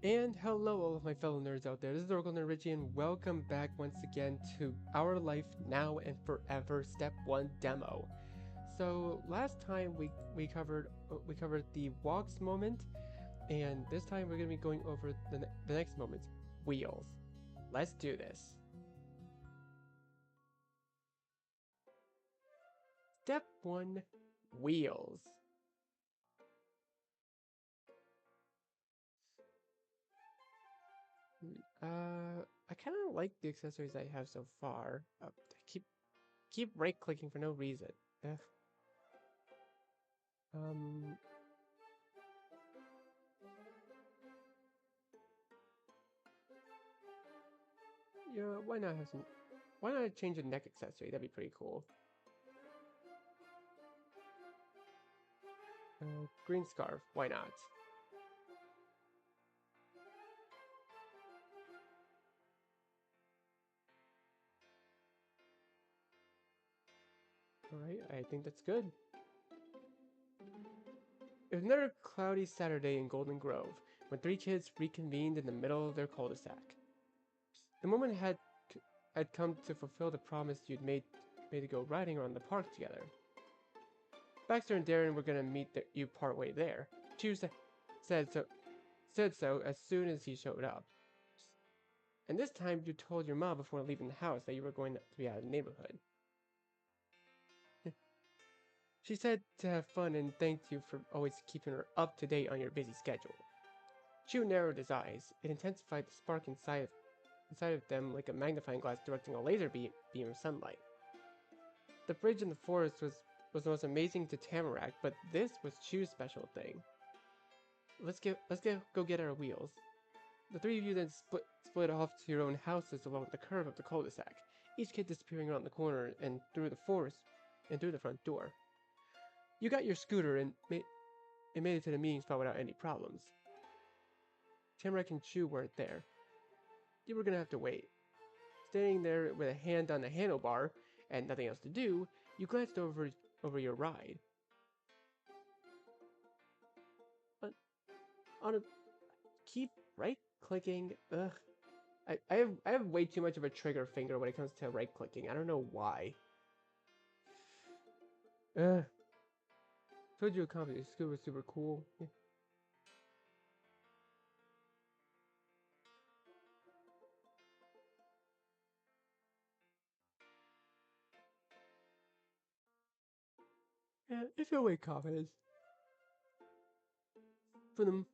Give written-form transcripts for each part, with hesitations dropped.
And hello, all of my fellow nerds out there. This is Oracle Nerd Richie, and welcome back once again to Our Life Now and Forever Step 1 demo. So last time we covered the walks moment, and this time we're gonna be going over the next moment, wheels. Let's do this. Step 1, wheels. I kind of like the accessories I have so far. I keep right clicking for no reason. Ugh. Um, yeah, why not have some? Why not change a neck accessory? That'd be pretty cool. Green scarf. Why not? All right, I think that's good. It was another cloudy Saturday in Golden Grove when three kids reconvened in the middle of their cul-de-sac. The moment had come to fulfill the promise you'd made to go riding around the park together. Baxter and Darren were gonna meet you partway there. Chu said so said so as soon as he showed up. And this time you told your mom before leaving the house that you were going to be out of the neighborhood. She said to have fun and thanked you for always keeping her up to date on your busy schedule. Chu narrowed his eyes. It intensified the spark inside of them like a magnifying glass directing a laser beam of sunlight. The bridge in the forest was the most amazing to Tamarack, but this was Chu's special thing. Go get our wheels. The three of you then split off to your own houses along the curve of the cul-de-sac, each kid disappearing around the corner and through the forest and through the front door. You got your scooter and made it to the meeting spot without any problems. Tamarack and Chu weren't there. You were gonna have to wait. Standing there with a hand on the handlebar and nothing else to do, you glanced over your ride. On, on a keep right clicking. Ugh. I have way too much of a trigger finger when it comes to right clicking. I don't know why. Ugh. Told you a copy. This scooter was super cool. Yeah. Yeah, I feel way confident. For the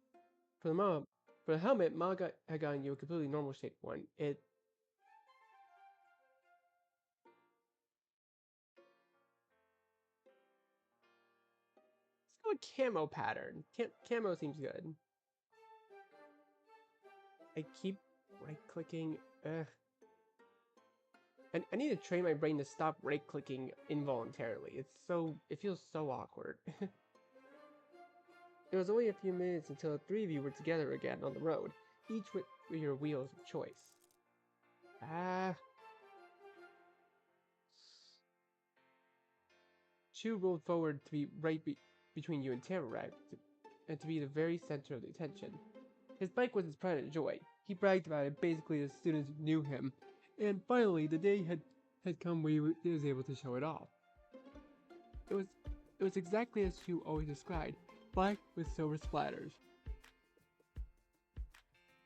for the mom for the helmet, had gotten you a completely normal shaped one. Let's go with camo pattern. Camo seems good. I keep right clicking. Ugh. I need to train my brain to stop right clicking involuntarily. It feels so awkward. It was only a few minutes until the three of you were together again on the road, each with your wheels of choice. Ah. Chu rolled forward to be between you and Tamarack, and to be the very center of the attention. His bike was his pride and joy. He bragged about it basically as soon as you knew him, and finally the day had come where he was able to show it off. It was it was exactly as Chu always described, black with silver splatters.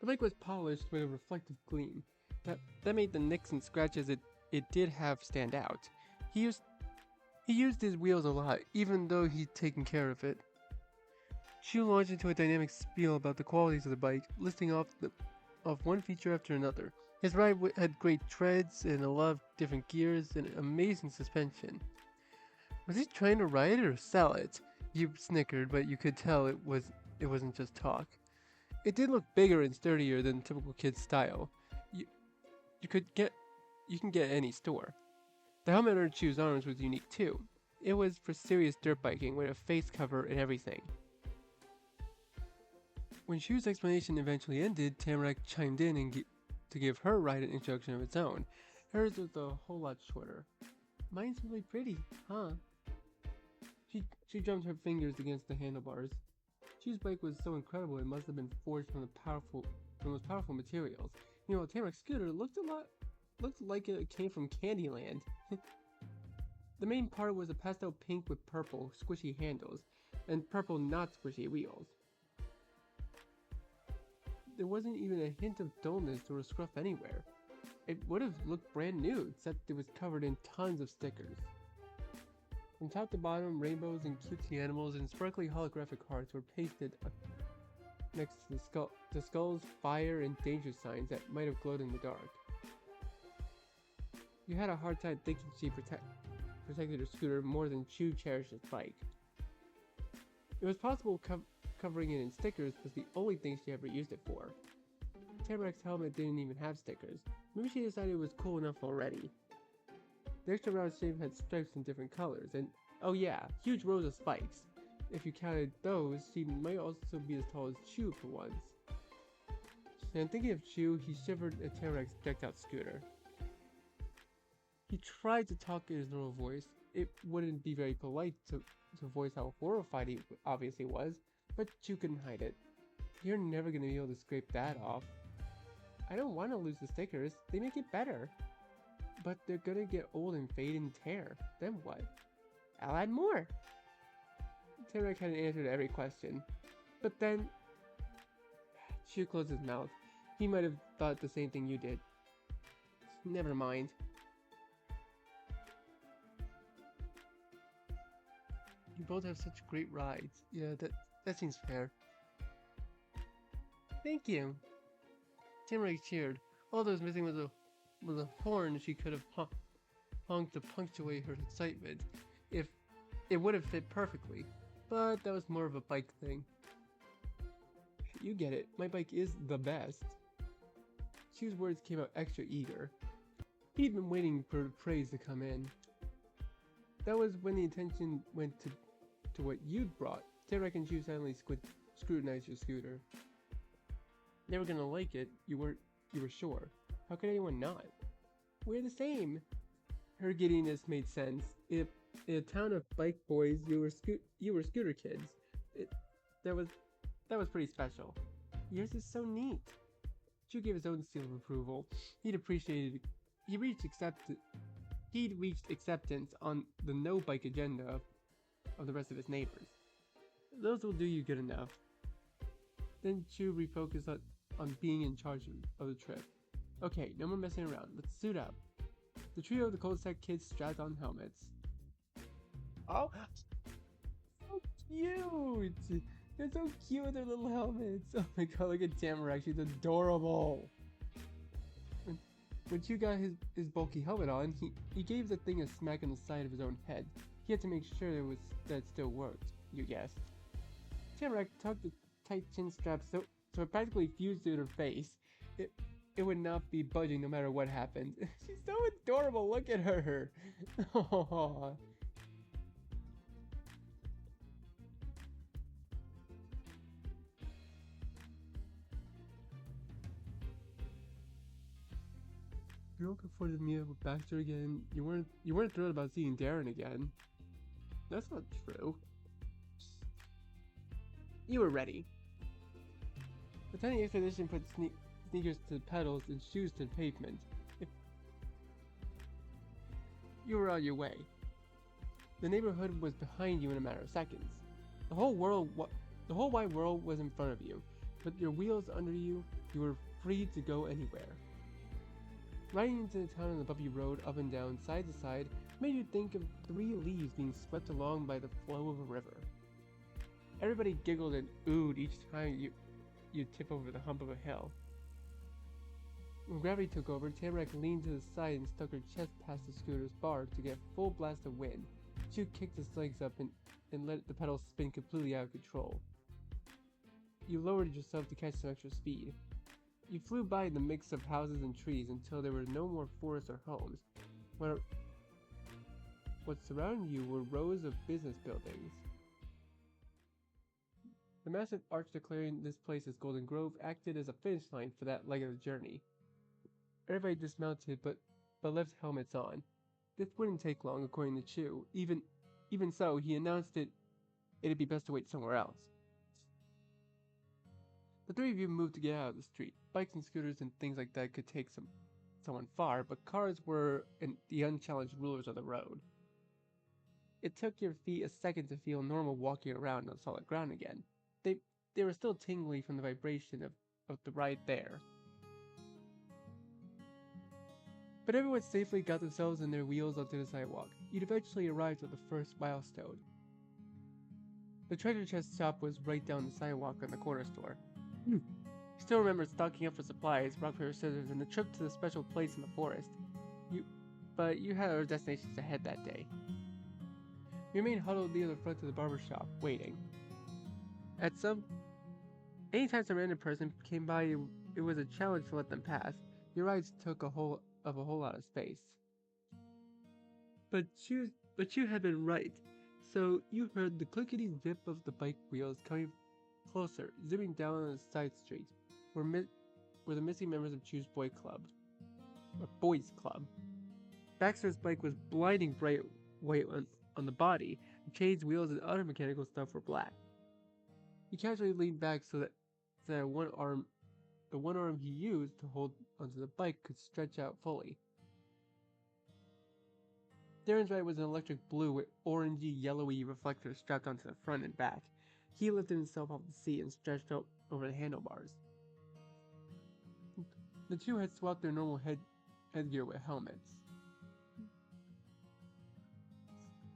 The bike was polished with a reflective gleam that made the nicks and scratches it did have stand out. He used he used his wheels a lot, even though he'd taken care of it. Chu launched into a dynamic spiel about the qualities of the bike, listing off one feature after another. His ride had great treads and a lot of different gears and amazing suspension. Was he trying to ride it or sell it? You snickered, but you could tell it wasn't just talk. It did look bigger and sturdier than typical kid's style. You you could get you can get at any store. The helmet on Chu's arms was unique too. It was for serious dirt biking with a face cover and everything. When Chu's explanation eventually ended, Tamarack chimed in to give her ride an introduction of its own. Hers was a whole lot shorter. Mine's really pretty, huh? She drummed her fingers against the handlebars. Chu's bike was so incredible it must have been forged from the most powerful materials. You know, a Tamarack scooter looked like it came from Candyland. The main part was a pastel pink with purple, squishy handles, and purple not squishy wheels. There wasn't even a hint of dullness or a scruff anywhere. It would have looked brand new, except it was covered in tons of stickers. From top to bottom, rainbows and cutesy animals and sparkly holographic hearts were pasted next to the skulls, fire, and danger signs that might have glowed in the dark. You had a hard time thinking she protected her scooter more than Chu cherished his bike. It was possible covering it in stickers was the only thing she ever used it for. Tamarack's helmet didn't even have stickers. Maybe she decided it was cool enough already. The extra round shape had stripes in different colors, and oh yeah, huge rows of spikes. If you counted those, she might also be as tall as Chu for once. And thinking of Chu, he shivered at Tamarack's decked out scooter. He tried to talk in his normal voice. It wouldn't be very polite to voice how horrified he obviously was, but Chu couldn't hide it. You're never gonna be able to scrape that off. I don't want to lose the stickers, they make it better. But they're gonna get old and fade and tear. Then what? I'll add more. Tamarack had an answer to every question. But then... Chu closed his mouth. He might have thought the same thing you did. Never mind. You both have such great rides. Yeah, that seems fair. Thank you. Tamarack cheered. All that was missing was a horn she could have honked to punctuate her excitement. If it would have fit perfectly. But that was more of a bike thing. You get it. My bike is the best. Chu's words came out extra eager. He'd been waiting for the praise to come in. That was when the attention went to what you'd brought. Tamarack and Chu silently scrutinized your scooter. They were gonna like it. You were sure. How could anyone not? We're the same. Her giddiness made sense. In a town of bike boys, you were scooter kids. That was pretty special. Yours is so neat. Chu gave his own seal of approval. He'd reached acceptance on the no bike agenda of the rest of his neighbors. Those will do you good enough. Then Chu refocused on being in charge of the trip. Okay, no more messing around. Let's suit up. The trio of the cul-de-sac kids strapped on helmets. Oh, so cute! They're so cute with their little helmets. Oh my god, look at Tamarack. She's adorable. When Chu got his bulky helmet on, he gave the thing a smack on the side of his own head. He had to make sure that it still worked, you guessed. Tamarack tugged the tight chin strap so it practically fused to her face. It would not be budging no matter what happened. She's so adorable, look at her. Aww. You're looking forward to the meetup with Baxter again. You weren't thrilled about seeing Darren again. That's not true. You were ready. The tiny expedition put sneakers to the pedals and shoes to the pavement. You were on your way. The neighborhood was behind you in a matter of seconds. The whole wide world was in front of you, but your wheels under you, you were free to go anywhere. Riding into the town on the bumpy road up and down, side to side, made you think of 3 leaves being swept along by the flow of a river. Everybody giggled and oohed each time you tip over the hump of a hill. When gravity took over, Tamarack leaned to the side and stuck her chest past the scooter's bar to get a full blast of wind. Chu kicked his legs up and let the pedals spin completely out of control. You lowered yourself to catch some extra speed. You flew by the mix of houses and trees until there were no more forests or homes. What surrounded you were rows of business buildings. The massive arch declaring this place as Golden Grove acted as a finish line for that leg of the journey. Everybody dismounted but left helmets on. This wouldn't take long, according to Chu. Even so, he announced it'd be best to wait somewhere else. The three of you moved to get out of the street. Bikes and scooters and things like that could take someone far, but cars were the unchallenged rulers of the road. It took your feet a second to feel normal walking around on solid ground again. They they were still tingly from the vibration of the ride there. But everyone safely got themselves and their wheels onto the sidewalk. You'd eventually arrived at the first milestone. The treasure chest shop was right down the sidewalk on the corner store. You still remember stocking up for supplies, rock, paper, scissors, and the trip to the special place in the forest. But you had other destinations ahead that day. You remained huddled near the front of the barber shop, waiting. Anytime some random person came by, it was a challenge to let them pass. Your rides took a whole lot of space. But you had been right. So you heard the clickety zip of the bike wheels coming closer, zooming down on a side street, where the missing members of Chu's Boys Club. Baxter's bike was blinding bright white on the body. The chains, wheels, and other mechanical stuff were black. He casually leaned back so that the one arm he used to hold onto the bike could stretch out fully. Darren's ride was an electric blue with orangey yellowy reflectors strapped onto the front and back. He lifted himself off the seat and stretched out over the handlebars. The two had swapped their normal headgear with helmets.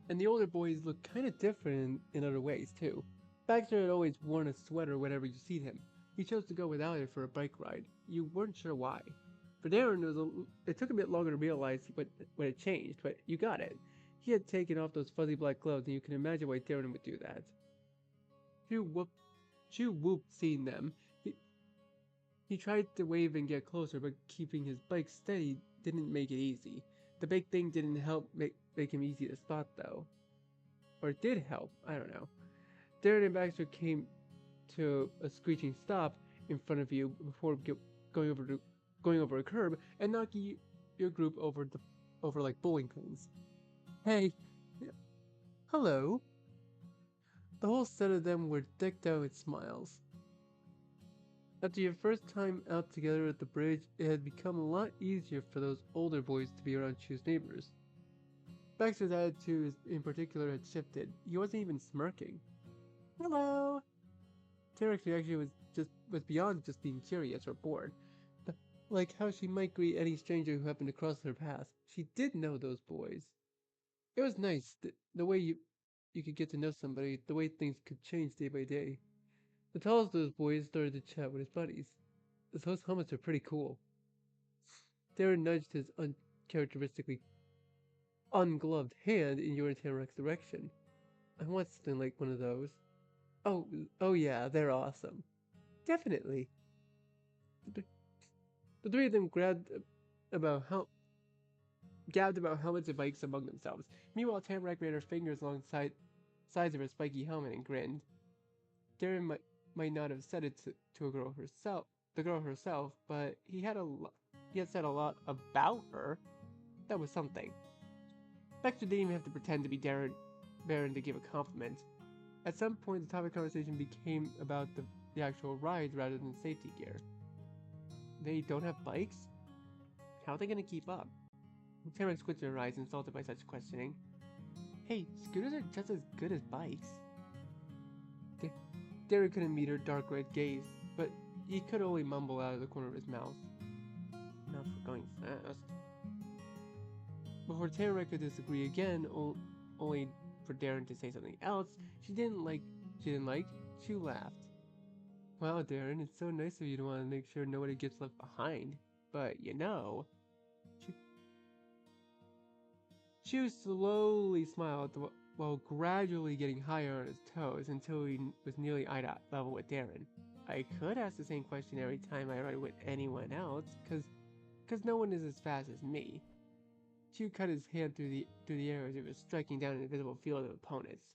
And the older boys looked kind of different in other ways, too. Baxter had always worn a sweater whenever you seen him. He chose to go without it for a bike ride. You weren't sure why. For Darren, it took a bit longer to realize when it changed, but you got it. He had taken off those fuzzy black gloves, and you can imagine why Darren would do that. Chu whooped seeing them. He tried to wave and get closer, but keeping his bike steady didn't make it easy. The big thing didn't help make him easy to spot, though. Or it did help, I don't know. Darren and Baxter came to a screeching stop in front of you before going over a curb and knocking your group over like bowling pins. Hey, hello. The whole set of them were decked out with smiles. After your first time out together at the bridge, it had become a lot easier for those older boys to be around Chu's neighbors. Baxter's attitude in particular had shifted. He wasn't even smirking. Hello! Tarek's reaction was beyond just being curious or bored. Like how she might greet any stranger who happened to cross her path. She did know those boys. It was nice, the way you could get to know somebody, the way things could change day by day. The tallest of those boys started to chat with his buddies. Those helmets are pretty cool. Darren nudged his uncharacteristically ungloved hand in your and Tarek's direction. I want something like one of those. Oh yeah, they're awesome. Definitely. The three of them gabbed about helmets and bikes among themselves. Meanwhile, Tamarack ran her fingers along sides of her spiky helmet and grinned. Darren might not have said it to the girl herself, but he had said a lot about her. That was something. Baxter didn't even have to pretend to be Darren to give a compliment. At some point, the topic of conversation became about the actual ride rather than safety gear. They don't have bikes? How are they going to keep up? Tamarack squinted her eyes, insulted by such questioning. Hey, scooters are just as good as bikes. Darren couldn't meet her dark red gaze, but he could only mumble out of the corner of his mouth. Not for going fast. Before Tamarack could disagree again, only for Darren to say something else she laughed. Wow, Darren, it's so nice of you to want to make sure nobody gets left behind. But, Chu slowly smiled while gradually getting higher on his toes until he was nearly eye level with Darren. I could ask the same question every time I ride with anyone else, cause no one is as fast as me. Chu cut his hand through the air as it was striking down an invisible field of opponents.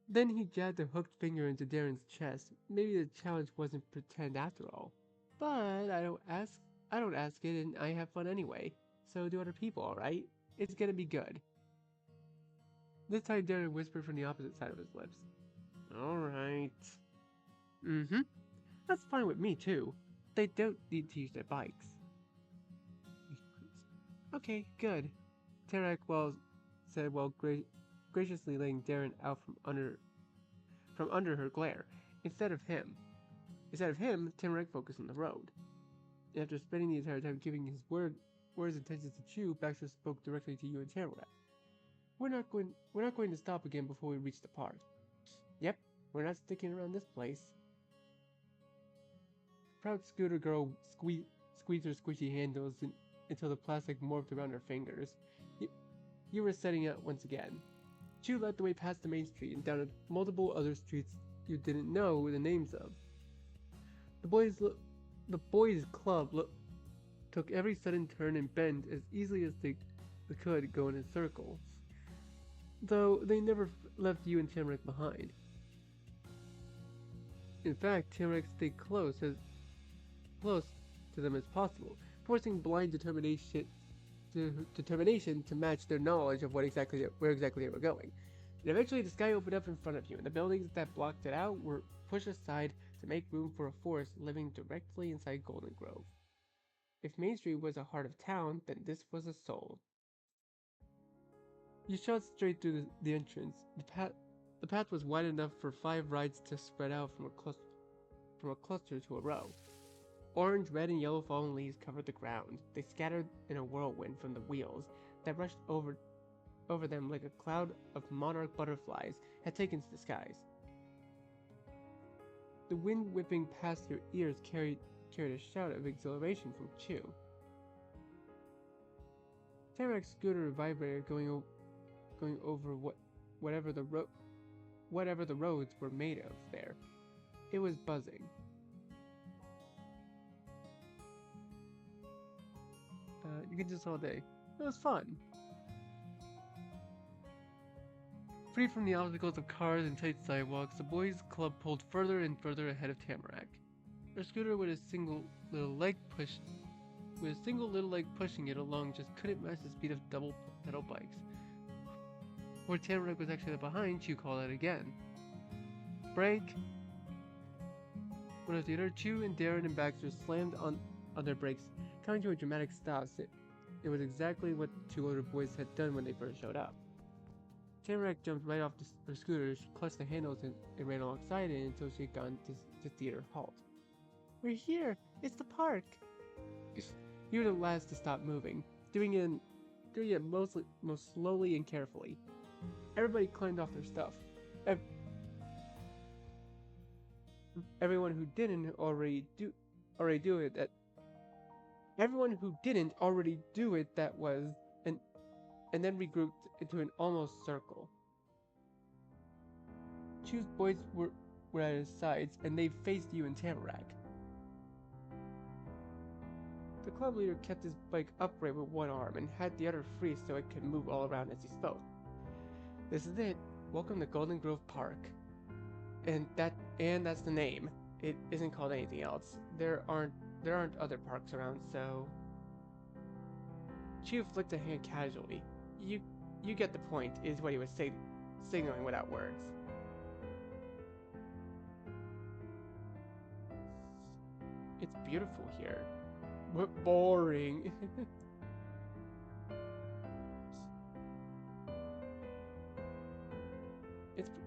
Then he jabbed a hooked finger into Darren's chest. Maybe the challenge wasn't pretend after all. But I don't ask it, and I have fun anyway. So do other people, alright? It's gonna be good. This time Darren whispered from the opposite side of his lips. Alright. Mm-hmm. That's fine with me, too. They don't need to use their bikes. Okay, good. Tarak said while graciously letting Darren out from under her glare. Instead of him, Tarak focused on the road. After spending the entire time giving his words intentions to Chew, Baxter spoke directly to you and Tarak. We're not going to stop again before we reach the park. Yep, we're not sticking around this place. Proud scooter girl squeezed her squishy handles until the plastic morphed around her fingers. You were setting out once again. Chu led the way past the main street and down multiple other streets you didn't know the names of. The boys' club took every sudden turn and bend as easily as they could go in a circle, though they never left you and Tamarack behind. In fact, Tamarack stayed close to them as possible, forcing blind determination to match their knowledge of where exactly they were going. And eventually the sky opened up in front of you, and the buildings that blocked it out were pushed aside to make room for a forest living directly inside Golden Grove. If Main Street was the heart of town, then this was the soul. You shot straight through the entrance. The path was wide enough for 5 rides to spread out from a cluster to a row. Orange, red, and yellow fallen leaves covered the ground. They scattered in a whirlwind from the wheels that rushed over them like a cloud of monarch butterflies had taken to the skies. The wind whipping past your ears carried a shout of exhilaration from Chew. Tarak's scooter vibrated going over whatever the roads were made of there. It was buzzing. You can do this all day. It was fun. Free from the obstacles of cars and tight sidewalks, the boys' club pulled further and further ahead of Tamarack. Their scooter with a single little leg pushing it along just couldn't match the speed of double pedal bikes. Where Tamarack was actually behind, Chew called out again. Brake! When a theater, Chew and Darren and Baxter slammed on their brakes, coming to a dramatic stop. It was exactly what the 2 older boys had done when they first showed up. Tamarack jumped right off her scooter, she clutched the handles and ran alongside it until she had gotten to theater halt. We're here! It's the park! You were the last to stop moving, doing it most slowly and carefully. Everybody climbed off their stuff. Everyone who didn't already do it and then regrouped into an almost circle. Chew's boys were at his sides, and they faced you and Tamarack. The club leader kept his bike upright with one arm and had the other free so it could move all around as he spoke. This is it. Welcome to Golden Grove Park. And that's the name. It isn't called anything else. There aren't other parks around, so... Chew flicked a hand casually. You get the point, is what he was signaling without words. It's beautiful here. But boring.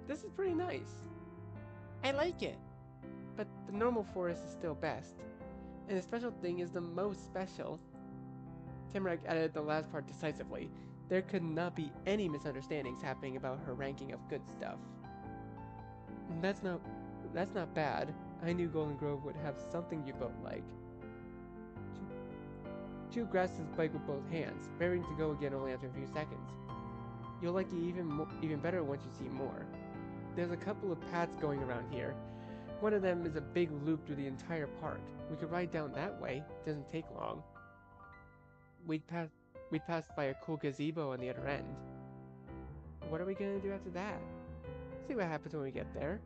This is pretty nice. I like it. But the normal forest is still best. And the special thing is the most special. Tamarack added the last part decisively. There could not be any misunderstandings happening about her ranking of good stuff. That's not bad. I knew Golden Grove would have something you both like. Chew grasped his bike with both hands, raring to go again only after a few seconds. You'll like it even better once you see more. There's a couple of paths going around here. One of them is a big loop through the entire park. We could ride down that way. It doesn't take long. We'd pass by a cool gazebo on the other end. What are we gonna do after that? See what happens when we get there.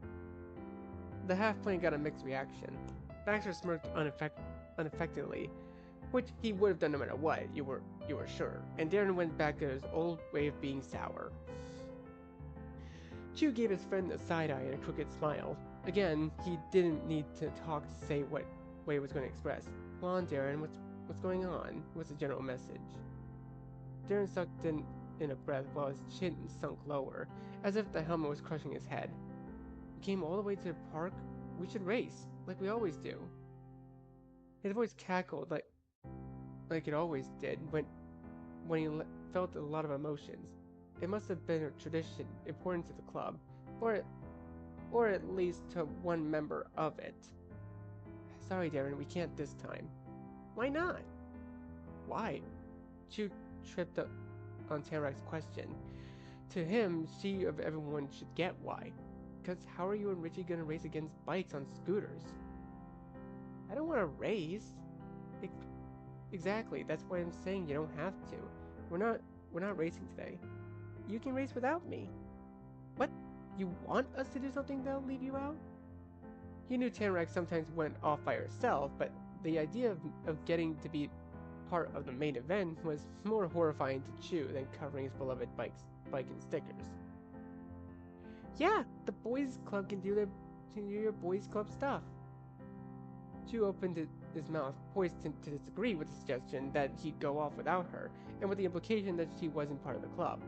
The half-plane got a mixed reaction. Baxter smirked unaffectedly, which he would have done no matter what, you were sure, and Darren went back to his old way of being sour. Chew gave his friend a side-eye and a crooked smile. Again, he didn't need to talk to say what he was going to express. Come on, Darren, what's going on? Was the general message. Darren sucked in a breath while his chin sunk lower, as if the helmet was crushing his head. We came all the way to the park? We should race, like we always do. His voice cackled like it always did when he felt a lot of emotions. It must have been a tradition important to the club, or at least to one member of it. Sorry, Darren, we can't this time. Why not? Why? Chu tripped up on Tamarack's question. To him, she of everyone should get why. Because how are you and Richie gonna race against bikes on scooters? I don't want to race. Exactly, that's why I'm saying you don't have to. We're not racing today. You can race without me. What? You want us to do something that'll leave you out? He knew Tamarack sometimes went off by herself, but the idea of getting to be part of the main event was more horrifying to Chu than covering his beloved bike and stickers. Yeah, the boys club can do your boys club stuff. Chu opened his mouth, poised to disagree with the suggestion that he'd go off without her, and with the implication that she wasn't part of the club.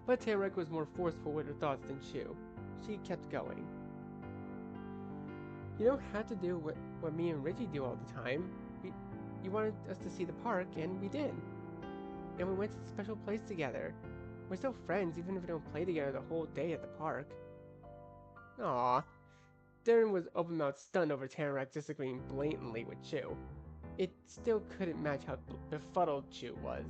But Tamarack was more forceful with her thoughts than Chu. She kept going. You don't have to do what me and Richie do all the time. You wanted us to see the park, and we did. And we went to the special place together. We're still friends, even if we don't play together the whole day at the park. Aww. Darren was open-mouthed stunned over Tamarack disagreeing blatantly with Chu. It still couldn't match how befuddled Chu was.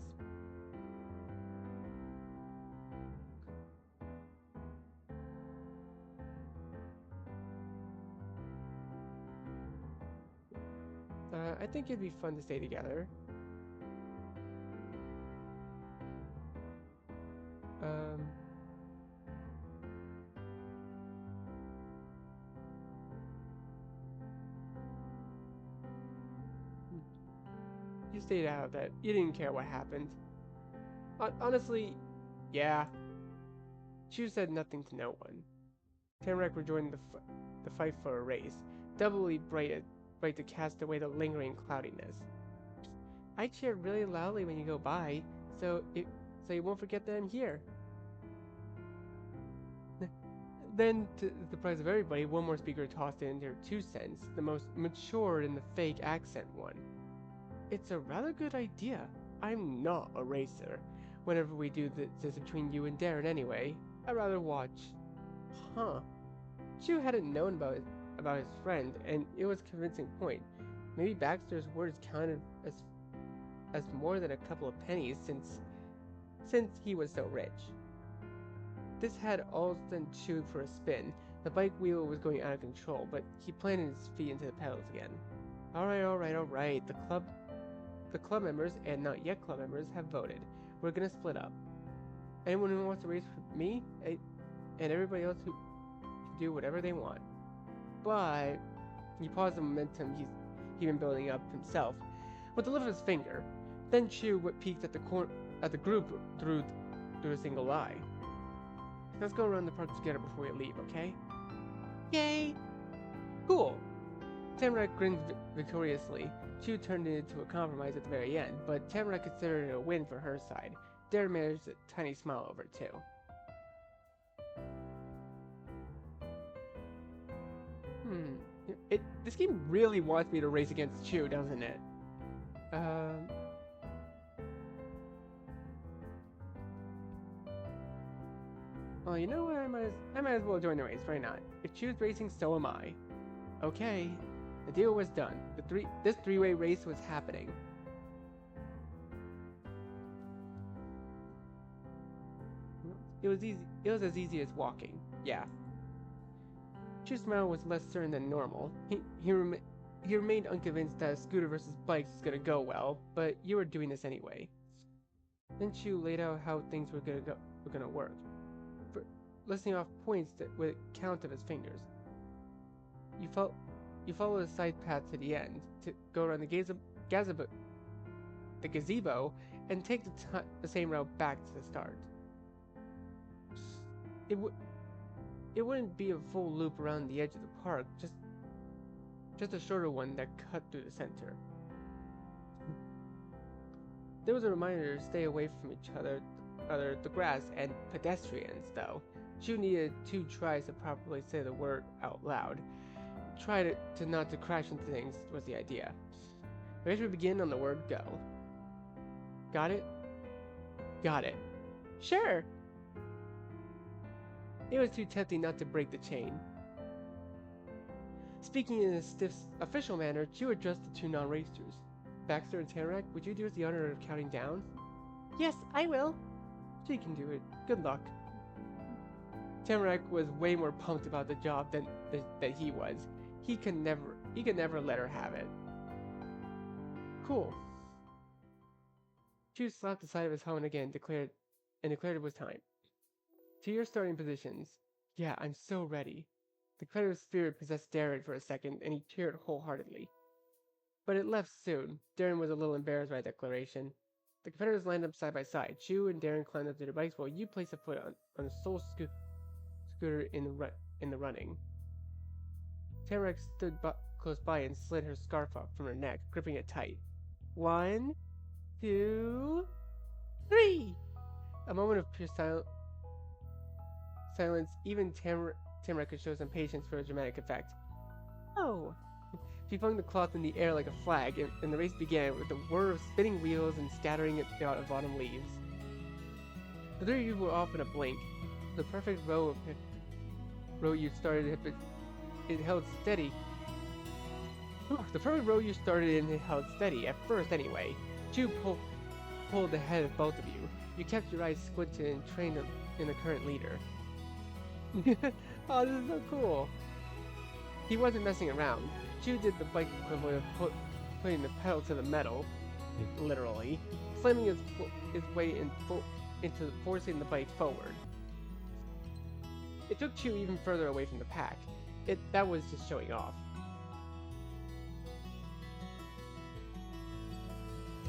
I think it'd be fun to stay together. You stayed out of that. You didn't care what happened. Honestly, yeah. Chu said nothing to no one. Tamarack rejoined the fight for a race, doubly bright to cast away the lingering cloudiness. I cheer really loudly when you go by, so you won't forget that I'm here. Then, to the surprise of everybody, one more speaker tossed in their 2 cents, the most mature and the fake accent one. It's a rather good idea. I'm not a racer. Whenever we do this between you and Darren anyway, I'd rather watch. Huh. Chu hadn't known about his friend, and it was a convincing point. Maybe Baxter's words counted as more than a couple of pennies since he was so rich. This had all sent Chu for a spin. The bike wheel was going out of control, but he planted his feet into the pedals again. Alright. The club members and not yet club members have voted. We're gonna split up. Anyone who wants to race with me, and everybody else who can do whatever they want. But he paused the momentum he'd been building up himself with the lift of his finger. Then Chu peeked at the group through a single eye. Let's go around the park together before we leave, okay? Yay! Cool! Tamarack grinned victoriously. Chu turned it into a compromise at the very end, but Tamarack considered it a win for her side. Darren managed a tiny smile over it too. This game really wants me to race against Chu, doesn't it? Well, you know what? I might as well join the race. Why not? If Chu's racing, so am I. Okay. The deal was done. This three-way race was happening. It was easy. It was as easy as walking. Yeah. Chu's smile was less certain than normal. He remained unconvinced that a scooter versus bikes was gonna go well, but you were doing this anyway. Then Chu laid out how things were gonna work, listing off points with a count of his fingers. You follow the side path to the end to go around the gazebo and take the same route back to the start. It wouldn't be a full loop around the edge of the park, just a shorter one that cut through the center. There was a reminder to stay away from each other, the grass, and pedestrians, though. Chu needed 2 tries to properly say the word out loud. Try to not to crash into things was the idea. The race would begin on the word go. Got it? Got it. Sure! It was too tempting not to break the chain. Speaking in a stiff, official manner, Chu addressed the 2 non-racers. Baxter and Tamarack, would you do us the honor of counting down? Yes, I will. She can do it. Good luck. Tamarack was way more pumped about the job than he was. He could never let her have it. Cool. Chu slapped the side of his helmet again, declared it was time. To your starting positions. Yeah, I'm so ready. The competitive spirit possessed Darren for a second, and he cheered wholeheartedly. But it left soon. Darren was a little embarrassed by the declaration. The competitors lined up side by side. Chu and Darren climbed up to their bikes while you placed a foot on a sole scooter in the running. Tamarack stood close by and slid her scarf up from her neck, gripping it tight. 1, 2, 3! A moment of pure silence. Even Tamarack could show some patience for a dramatic effect. Oh! She flung the cloth in the air like a flag, and the race began with a whir of spinning wheels and scattering of autumn leaves. The 3 of you were off in a blink. The perfect row you started, it held steady. The perfect row you started in, it held steady, at first anyway. Chu pulled ahead of both of you. You kept your eyes squinted and trained in the current leader. Oh, this is so cool. He wasn't messing around. Chu did the bike equivalent of putting the pedal to the metal, literally, slamming his weight into forcing the bike forward. It took Chu even further away from the pack. That was just showing off.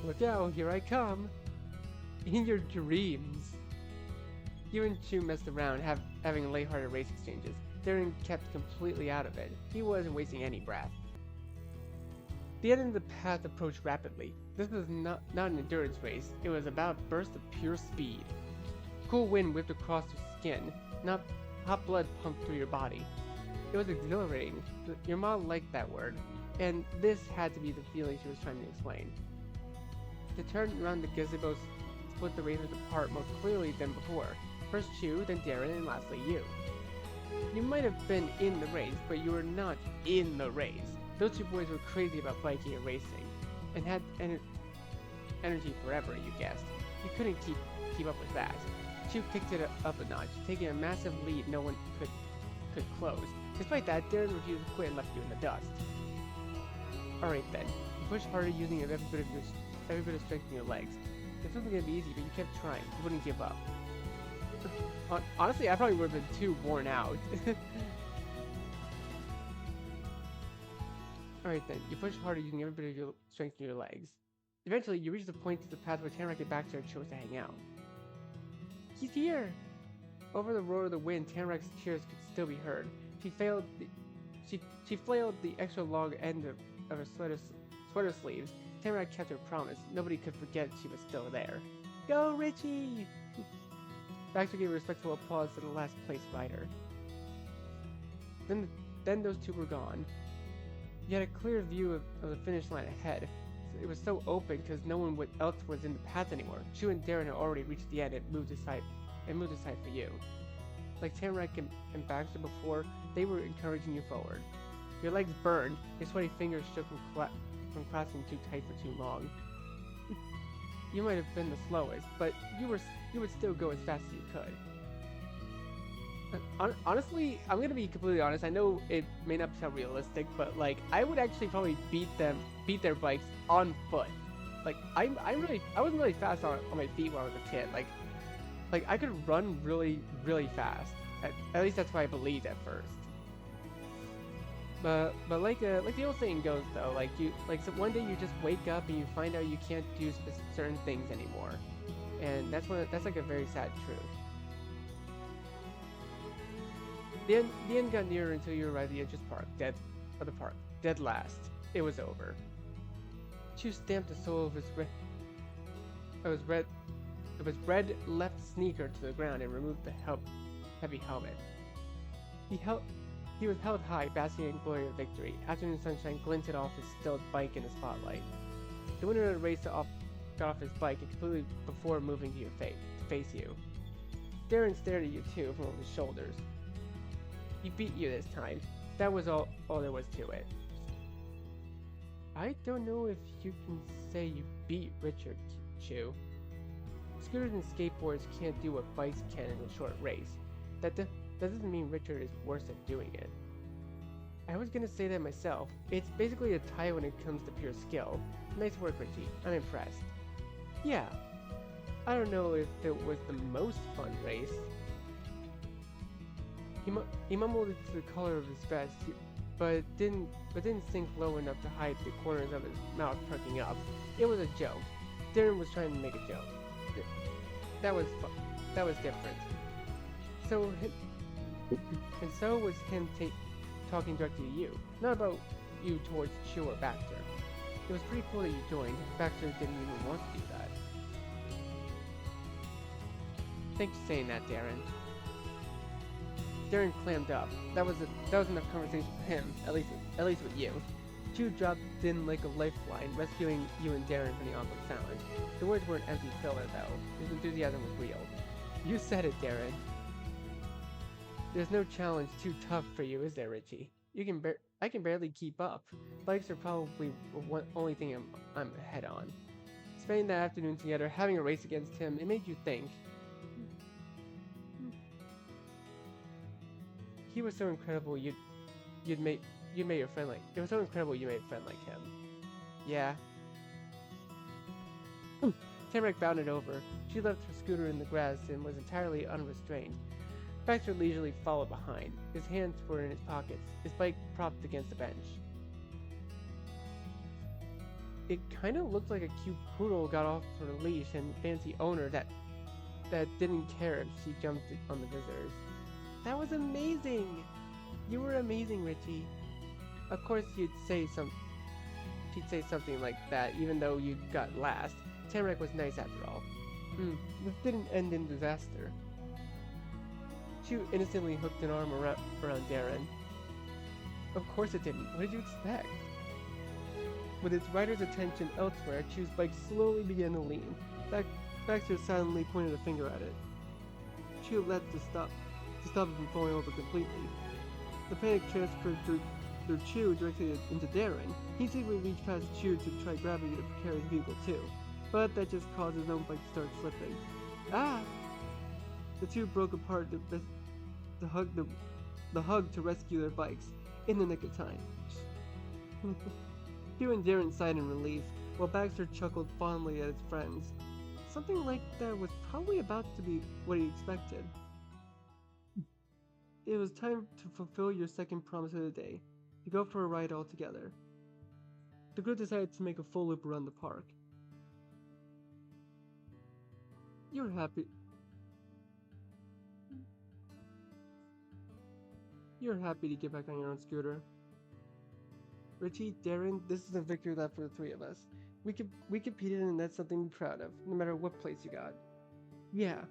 Look out, here I come. In your dreams. You and Chu messed around, having lighthearted race exchanges. Darren kept completely out of it. He wasn't wasting any breath. The end of the path approached rapidly. This was not an endurance race. It was about a burst of pure speed. Cool wind whipped across your skin. Hot blood pumped through your body. It was exhilarating. Your mom liked that word, and this had to be the feeling she was trying to explain. To turn around, the gazebos split the racers apart more clearly than before. First Chu, then Darren, and lastly you. You might have been in the race, but you were not in the race. Those 2 boys were crazy about biking and racing, and had energy forever, you guessed. You couldn't keep up with that. Chu kicked it up a notch, taking a massive lead no one could close. Despite that, Darren refused to quit and left you in the dust. Alright then, you pushed harder using every bit of strength in your legs. This wasn't going to be easy, but you kept trying. You wouldn't give up. Honestly, I probably would have been too worn out. Alright then, you pushed harder using every bit of your strength in your legs. Eventually, you reached the point of the path where Tamarack and Baxter chose to hang out. He's here! Over the roar of the wind, Tamarack's cheers could still be heard. She flailed the extra long end of her sweater sleeves. Tamarack kept her promise. Nobody could forget she was still there. Go, Richie! Baxter gave a respectful applause to the last place rider. Then those 2 were gone. You had a clear view of the finish line ahead. It was so open because no one else was in the path anymore. Chu and Darren had already reached the end and moved aside for you. Like Tamarack and Baxter before, they were encouraging you forward. Your legs burned, your sweaty fingers shook from clasping too tight for too long. You might have been the slowest, but you would still go as fast as you could. Honestly, I'm gonna be completely honest. I know it may not sound realistic, but like I would actually probably beat their bikes on foot. Like I wasn't really fast on my feet when I was a kid. Like I could run really fast. At least that's what I believed at first. But like the old saying goes though, so one day you just wake up and you find out you can't do certain things anymore, and that's like a very sad truth. The end got nearer until you arrived at the entrance park, of the park, dead last. It was over. Chu stamped the sole of his red left sneaker to the ground and removed the heavy helmet. He was held high, basking in glory of victory. Afternoon sunshine glinted off his stealth bike in the spotlight. The winner of the race got off his bike completely before moving to face you. Darren stared at you too from over his shoulders. He beat you this time. That was all there was to it. I don't know if you can say you beat Richard, Chu. Scooters and skateboards can't do what bikes can in a short race. That doesn't mean Richard is worse at doing it. I was gonna say that myself. It's basically a tie when it comes to pure skill. Nice work, Richie. I'm impressed. Yeah. I don't know if it was the most fun race. He mumbled it to the collar of his vest, but didn't sink low enough to hide the corners of his mouth perking up. It was a joke. Darren was trying to make a joke. That was different. So was him talking directly to you, not about you towards Chu or Baxter. It was pretty cool that you joined. Baxter didn't even want to do that. Thanks for saying that, Darren. Darren clammed up. That was enough conversation for him, at least with you. Chu dropped in like a lifeline, rescuing you and Darren from the awkward silence. The words weren't empty filler, though. His enthusiasm was real. You said it, Darren. There's no challenge too tough for you, is there, Richie? I can barely keep up. Bikes are probably the only thing I'm ahead on. Spending that afternoon together, having a race against him, it made you think. He was so incredible. You made your friend like. It was so incredible you made a friend like him. Yeah. Tamarack bounded over. She left her scooter in the grass and was entirely unrestrained. Baxter leisurely followed behind. His hands were in his pockets, his bike propped against the bench. It kind of looked like a cute poodle got off her leash and fancy owner that didn't care if she jumped on the visitors. That was amazing! You were amazing, Richie. Of course she'd say something like that, even though you got last. Tamarack was nice after all. This didn't end in disaster. Chu innocently hooked an arm around Darren. Of course it didn't. What did you expect? With its rider's attention elsewhere, Chu's bike slowly began to lean. Baxter silently pointed a finger at it. Chu led to stop it from falling over completely. The panic transferred through Chu directly into Darren. He secretly reached past Chu to try grabbing it to prepare his vehicle too, but that just caused his own bike to start slipping. Ah! The two broke apart to hug to rescue their bikes in the nick of time. Hugh and Darren sighed in relief, while Baxter chuckled fondly at his friends. Something like that was probably about to be what he expected. It was time to fulfill your second promise of the day, to go for a ride all together. The group decided to make a full loop around the park. You're happy to get back on your own scooter. Richie, Darren, this is a victory lap for the three of us. We competed and that's something to be proud of, no matter what place you got. Yeah.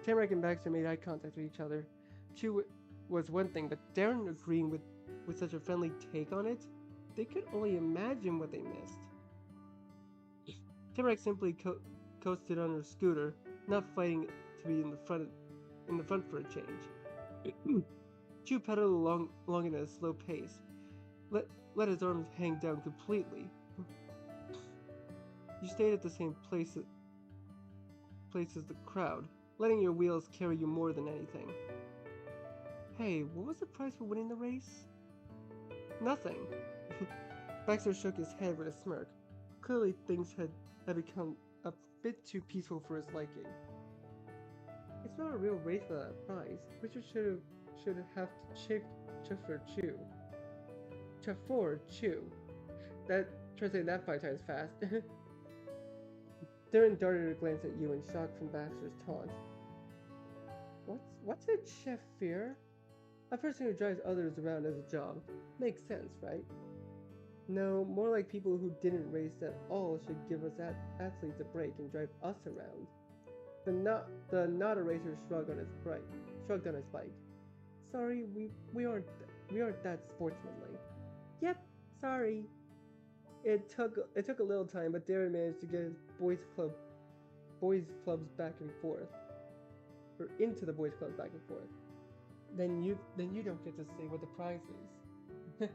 Tamarack and Baxter made eye contact with each other. Chu was one thing, but Darren agreeing with such a friendly take on it, they could only imagine what they missed. Tamarack simply coasted on her scooter, not fighting to be in the front for a change. Chu pedaled along at a slow pace, let his arms hang down completely. You stayed at the same place as the crowd, letting your wheels carry you more than anything. Hey, what was the prize for winning the race? Nothing. Baxter shook his head with a smirk. Clearly things had become a bit too peaceful for his liking. It's not a real race without a prize. Richard should have to cheer for Chu. For Chu. Translate that 5 times fast. Darren darted a glance at you in shock from Baxter's taunt. What's a Chef Fear? A person who drives others around as a job. Makes sense, right? No, more like people who didn't race at all should give us athletes a break and drive us around. The not a racer shrugged on his bike. Sorry, we aren't that sportsmanly. Yep, sorry. It took a little time, but Darren managed to get his boys clubs back and forth, or into the boys clubs back and forth. Then you don't get to say what the prize is.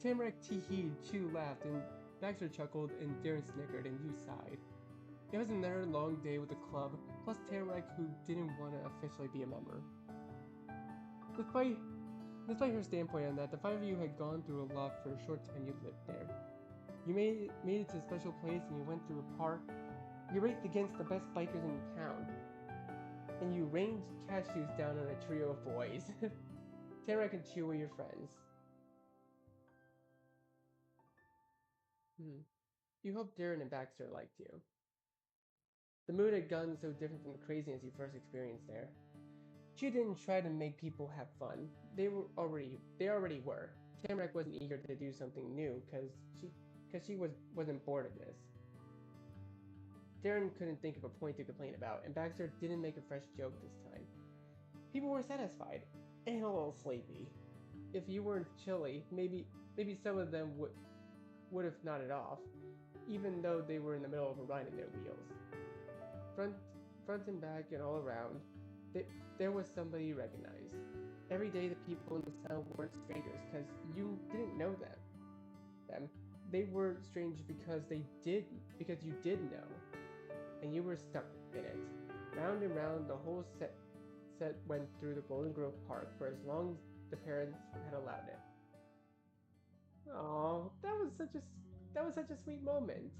Tamarack teeheed, Chew laughed, and Baxter chuckled, and Darren snickered, and you sighed. It was another long day with the club, plus Tamarack, who didn't want to officially be a member. Despite, despite her standpoint on that, the five of you had gone through a lot for a short time you lived there. You made it to a special place, and you went through a park. You raced against the best bikers in town, and you rained cashews down on a trio of boys. Tamarack and Chew were your friends. You hoped Darren and Baxter liked you. The mood had gotten so different from the craziness you first experienced there. She didn't try to make people have fun. They already were. Tamarack wasn't eager to do something new because she wasn't bored of this. Darren couldn't think of a point to complain about, and Baxter didn't make a fresh joke this time. People were satisfied and a little sleepy. If you weren't chilly, maybe some of them would have nodded off, even though they were in the middle of riding their wheels. Front and back and all around, there was somebody you recognized. Every day the people in the town weren't strangers because you didn't know them. They were strange because you did know, and you were stuck in it. Round and round, the whole set went through the Golden Grove Park for as long as the parents had allowed it. Oh, that was such a sweet moment.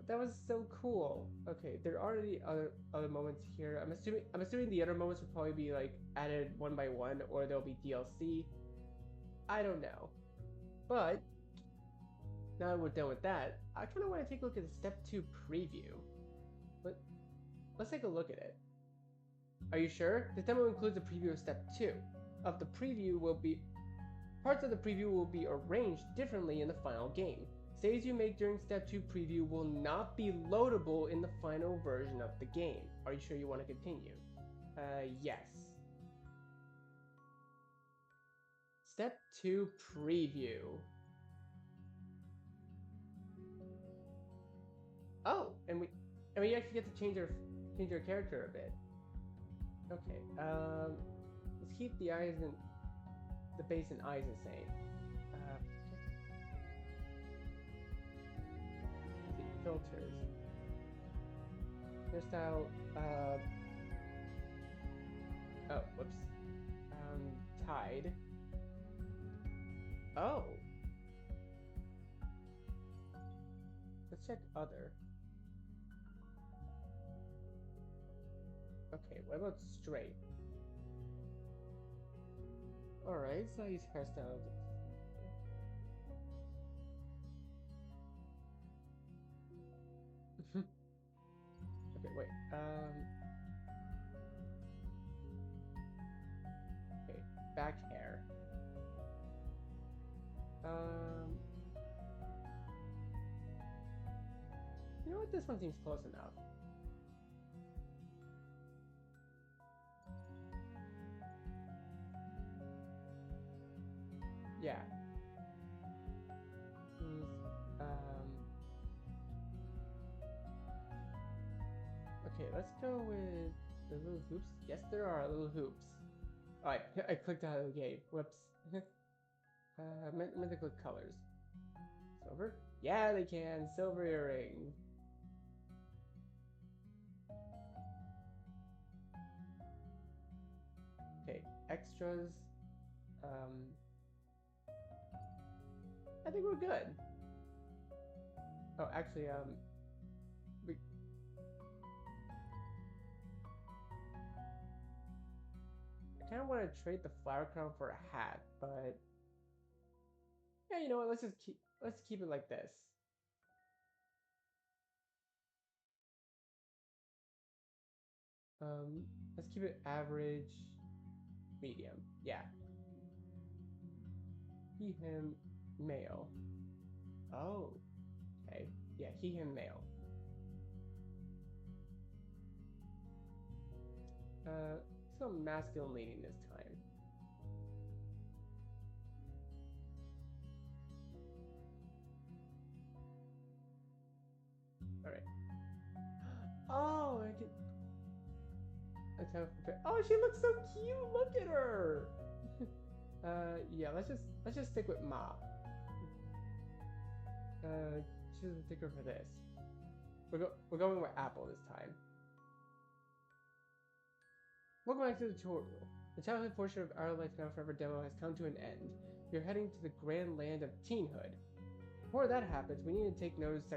That was so cool. Okay, there are already other moments here. I'm assuming the other moments will probably be like added one by one, or there'll be DLC. I don't know. But now that we're done with that, I kind of want to take a look at the Step 2 preview. Let's take a look at it. Are you sure? This demo includes a preview of Step 2. Parts of the preview will be arranged differently in the final game. Saves you make during Step 2 preview will not be loadable in the final version of the game. Are you sure you want to continue? Yes. Step 2 preview. Oh, and we actually get to change our character a bit. Okay, let's keep the eyes and the base and eyes the same. Filters. Hairstyle, oh, whoops. Tide. Oh. Let's check other. Okay, what about straight? Alright, so I use hairstyle. Okay, wait. Okay, back hair. You know what? This one seems close enough. Yeah. Okay, let's go with the little hoops. Yes, there are little hoops. Alright, I clicked out of the game. Whoops. Meant to click colors. Silver? Yeah, they can. Silver earring. Okay, extras. I think we're good. Oh, actually, I kind of want to trade the flower crown for a hat, but yeah, you know what? Let's keep it like this. Let's keep it average. medium. Yeah. He, him, male. Oh, okay. Yeah, he, him, male. So masculine leaning this time. Alright. Oh, I can. Oh, she looks so cute. Look at her. Yeah. Let's just stick with Ma. Choose a sticker for this. We're going with Apple this time. Welcome back to the tutorial. The childhood portion of Our Life Now Forever demo has come to an end. We are heading to the grand land of teenhood. Before that happens, we need to take note of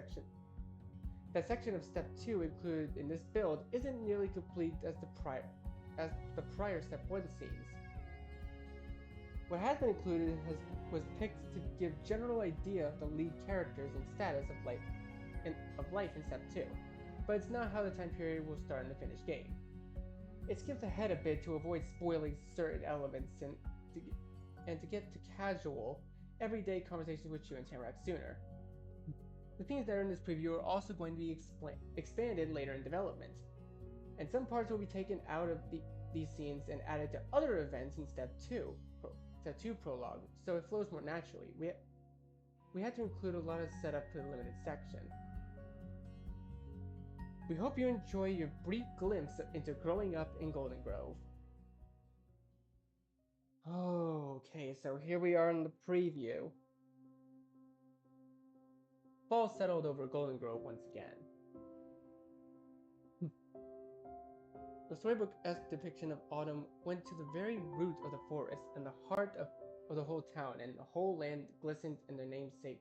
that section of step 2 included in this build isn't nearly complete as the prior step 1 scenes. What has been included was picked to give general idea of the lead characters and status of life in step 2, but it's not how the time period will start in the finished game. It skips ahead a bit to avoid spoiling certain elements and to get to casual, everyday conversations with you and Tamarack sooner. The themes that are in this preview are also going to be expanded later in development, and some parts will be taken out of these scenes and added to other events in Step 2 prologue, so it flows more naturally. We had to include a lot of setup for the limited section. We hope you enjoy your brief glimpse into growing up in Golden Grove. Okay, so here we are in the preview. Fall settled over Golden Grove once again. The storybook-esque depiction of autumn went to the very root of the forest and the heart of the whole town, and the whole land glistened in its namesake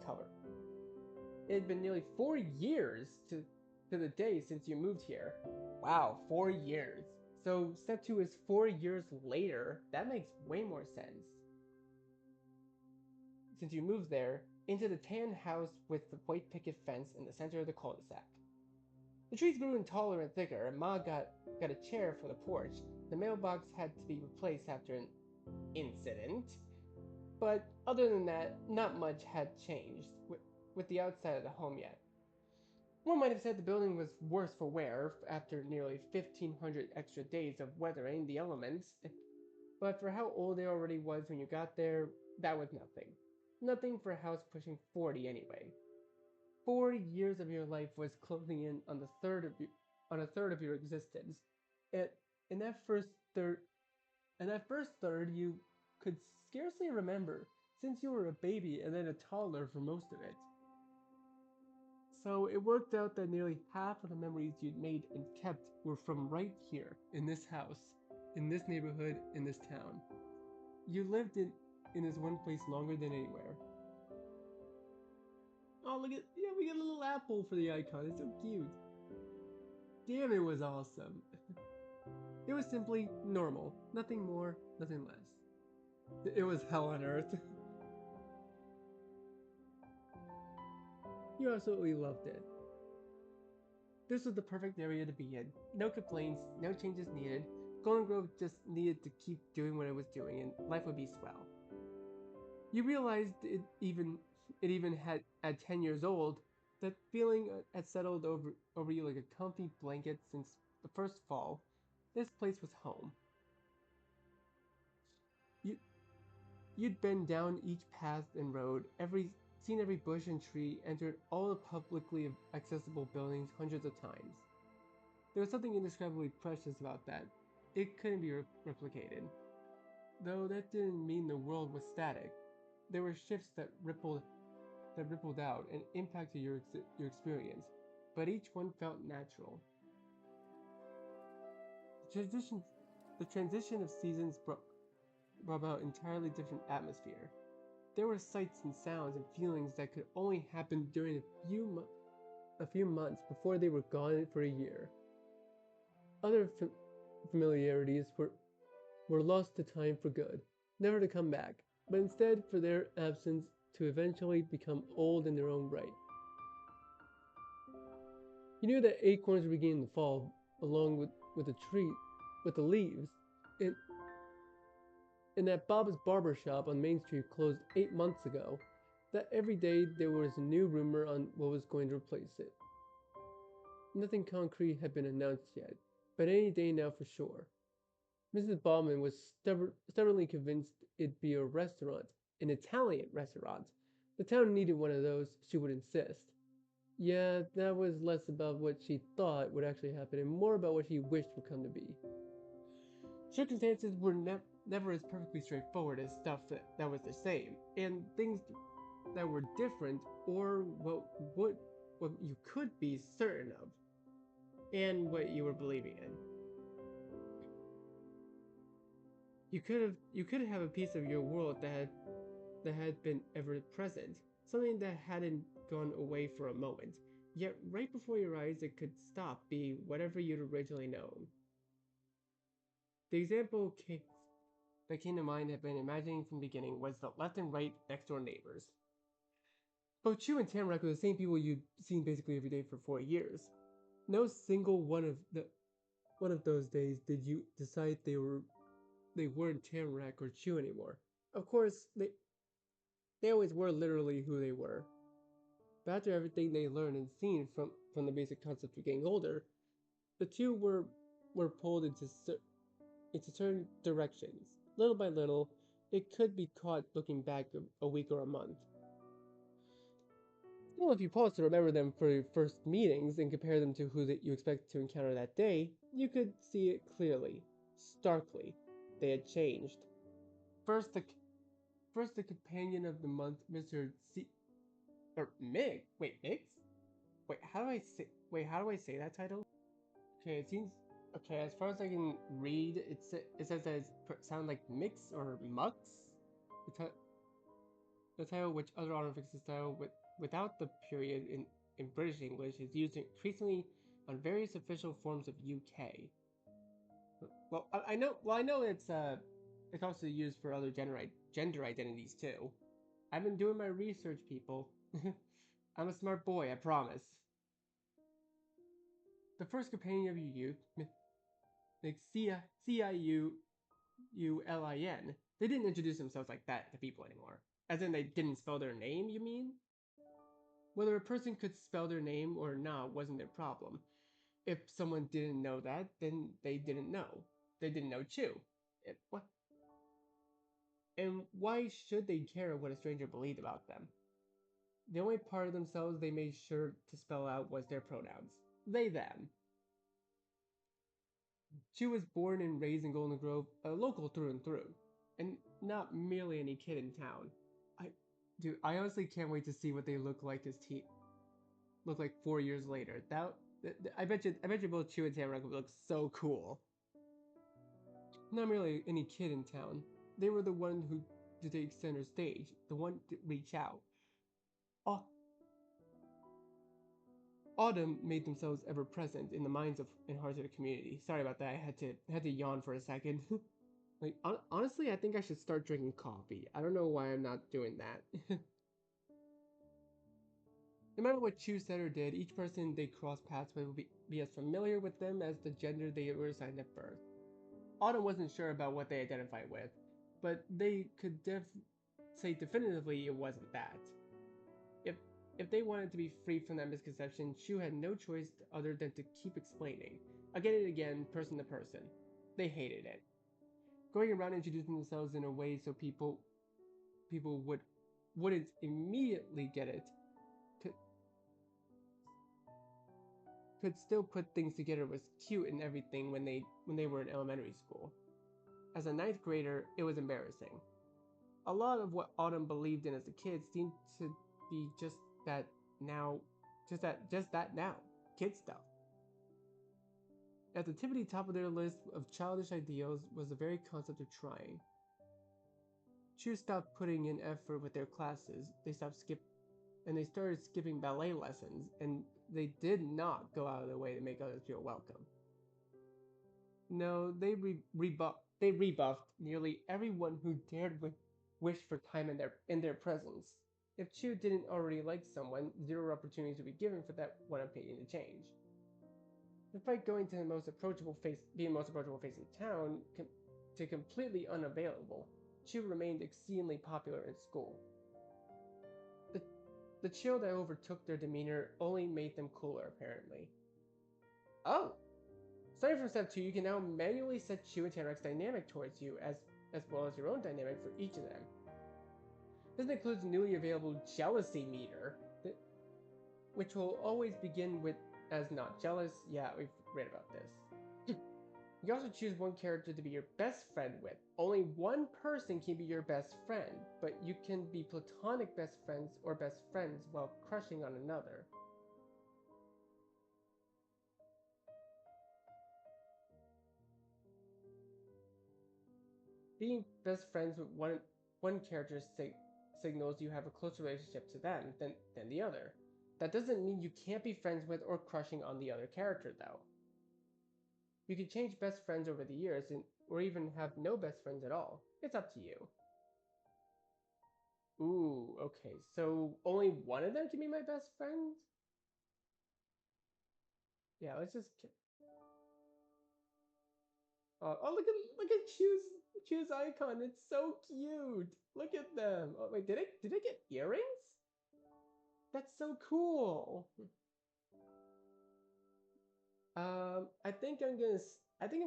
color. It had been nearly 4 years to the day since you moved here. Wow, 4 years. So step 2 is 4 years later. That makes way more sense. Since you moved there, into the tan house with the white picket fence in the center of the cul-de-sac. The trees grew taller and thicker, and Ma got a chair for the porch. The mailbox had to be replaced after an incident. But other than that, not much had changed with the outside of the home yet. One might have said the building was worse for wear after nearly 1,500 extra days of weathering the elements, but for how old it already was when you got there, that was nothing. Nothing for a house pushing 40 anyway. 4 years of your life was closing in on a third of your existence. In that first third, you could scarcely remember, since you were a baby and then a toddler for most of it. So it worked out that nearly half of the memories you'd made and kept were from right here, in this house, in this neighborhood, in this town. You lived in this one place longer than anywhere. Oh, look at, yeah, we got a little apple for the icon. It's so cute. Damn, it was awesome. It was simply normal. Nothing more, nothing less. It was hell on earth. You absolutely loved it. This was the perfect area to be in. No complaints, no changes needed. Golden Grove just needed to keep doing what it was doing and life would be swell. You realized it even had at 10 years old, that feeling had settled over you like a comfy blanket since the first fall. This place was home. You'd been down each path and road, seen every bush and tree, entered all the publicly accessible buildings hundreds of times. There was something indescribably precious about that. It couldn't be replicated. Though that didn't mean the world was static. There were shifts that rippled out and impacted your experience, but each one felt natural. The transition of seasons brought about entirely different atmosphere. There were sights and sounds and feelings that could only happen during a few months before they were gone for a year. Other familiarities were lost to time for good, never to come back, but instead for their absence to eventually become old in their own right. You knew that acorns were beginning to fall along with the leaves, And, and that Bob's Barber Shop on Main Street closed 8 months ago. That every day there was a new rumor on what was going to replace it. Nothing concrete had been announced yet, but any day now for sure. Mrs. Bauman was stubbornly convinced it'd be a restaurant, an Italian restaurant. The town needed one of those, she would insist. Yeah, that was less about what she thought would actually happen and more about what she wished would come to be. Circumstances were never as perfectly straightforward as stuff that was the same, and things that were different or what you could be certain of, and what you were believing in. You could have a piece of your world that had been ever present, something that hadn't gone away for a moment. Yet right before your eyes it could stop being whatever you'd originally known. The example that came to mind had been imagining from the beginning was the left and right next door neighbors. Both Chu and Tamarack were the same people you'd seen basically every day for 4 years. No single one of those days did you decide they weren't Tamarack or Chu anymore. Of course, they always were literally who they were. But after everything they learned and seen from the basic concepts of getting older, the two were pulled into certain directions. Little by little, it could be caught looking back a week or a month. Well, if you pause to remember them for your first meetings and compare them to who that you expect to encounter that day, you could see it clearly, starkly. They had changed. First, the companion of the month, Mr. C. Or Mick. Wait, Mix? Wait, how do I say that title? Okay, it seems. Okay, as far as I can read, it says that it sounds like Mix or Mux. The, the title, which other honorifics style without the period in British English, is used increasingly on various official forms of UK. Well, I know. Well, I know it's also used for other gender identities too. I've been doing my research, people. I'm a smart boy, I promise. The first companion of your youth, like Ciulin, they didn't introduce themselves like that to people anymore. As in, they didn't spell their name, you mean? Whether a person could spell their name or not wasn't their problem. If someone didn't know that, then they didn't know. They didn't know Chu. What? And why should they care what a stranger believed about them? The only part of themselves they made sure to spell out was their pronouns. They, them. She was born and raised in Golden Grove, a local through and through, and not merely any kid in town. I honestly can't wait to see what they look like look like 4 years later. I bet you both Chu and Tamarack would look so cool. Not merely any kid in town. They were the one who to take center stage, the one to reach out. Oh, Autumn made themselves ever present in the minds and hearts of the community. Sorry about that. I had to yawn for a second. Like honestly, I think I should start drinking coffee. I don't know why I'm not doing that. No matter what Chu said or did, each person they crossed paths with would be as familiar with them as the gender they were assigned at birth. Autumn wasn't sure about what they identified with, but they could say definitively it wasn't that. If if they wanted to be free from that misconception, Chu had no choice other than to keep explaining, again and again, person to person. They hated it. Going around introducing themselves in a way so people wouldn't immediately get it could, could still put things together was cute and everything when they were in elementary school. As a ninth grader, it was embarrassing. A lot of what Autumn believed in as a kid seemed to be that now, just that now, kid stuff. At the tippity top of their list of childish ideals was the very concept of trying. Chu stopped putting in effort with their classes. They started skipping ballet lessons, and they did not go out of their way to make others feel welcome. No, they rebuffed nearly everyone who dared wish for time in their presence. If Chu didn't already like someone, zero opportunities would be given for that one opinion to change. Despite going to being the most approachable face in town, to completely unavailable, Chu remained exceedingly popular in school. The, the chill that overtook their demeanor only made them cooler, apparently. Oh! Starting from step 2, you can now manually set Chu and Tamarack's dynamic towards you, as well as your own dynamic for each of them. This includes newly available Jealousy Meter, which will always begin with as not jealous. Yeah, we've read about this. You also choose one character to be your best friend with. Only one person can be your best friend, but you can be platonic best friends or best friends while crushing on another. Being best friends with one character signals you have a closer relationship to them than the other. That doesn't mean you can't be friends with or crushing on the other character, though. You can change best friends over the years, or even have no best friends at all. It's up to you. Ooh, okay, so only one of them can be my best friend? Yeah, let's just. Oh, look at Chu's icon. It's so cute. Look at them. Oh wait, did I get earrings? That's so cool. I think I'm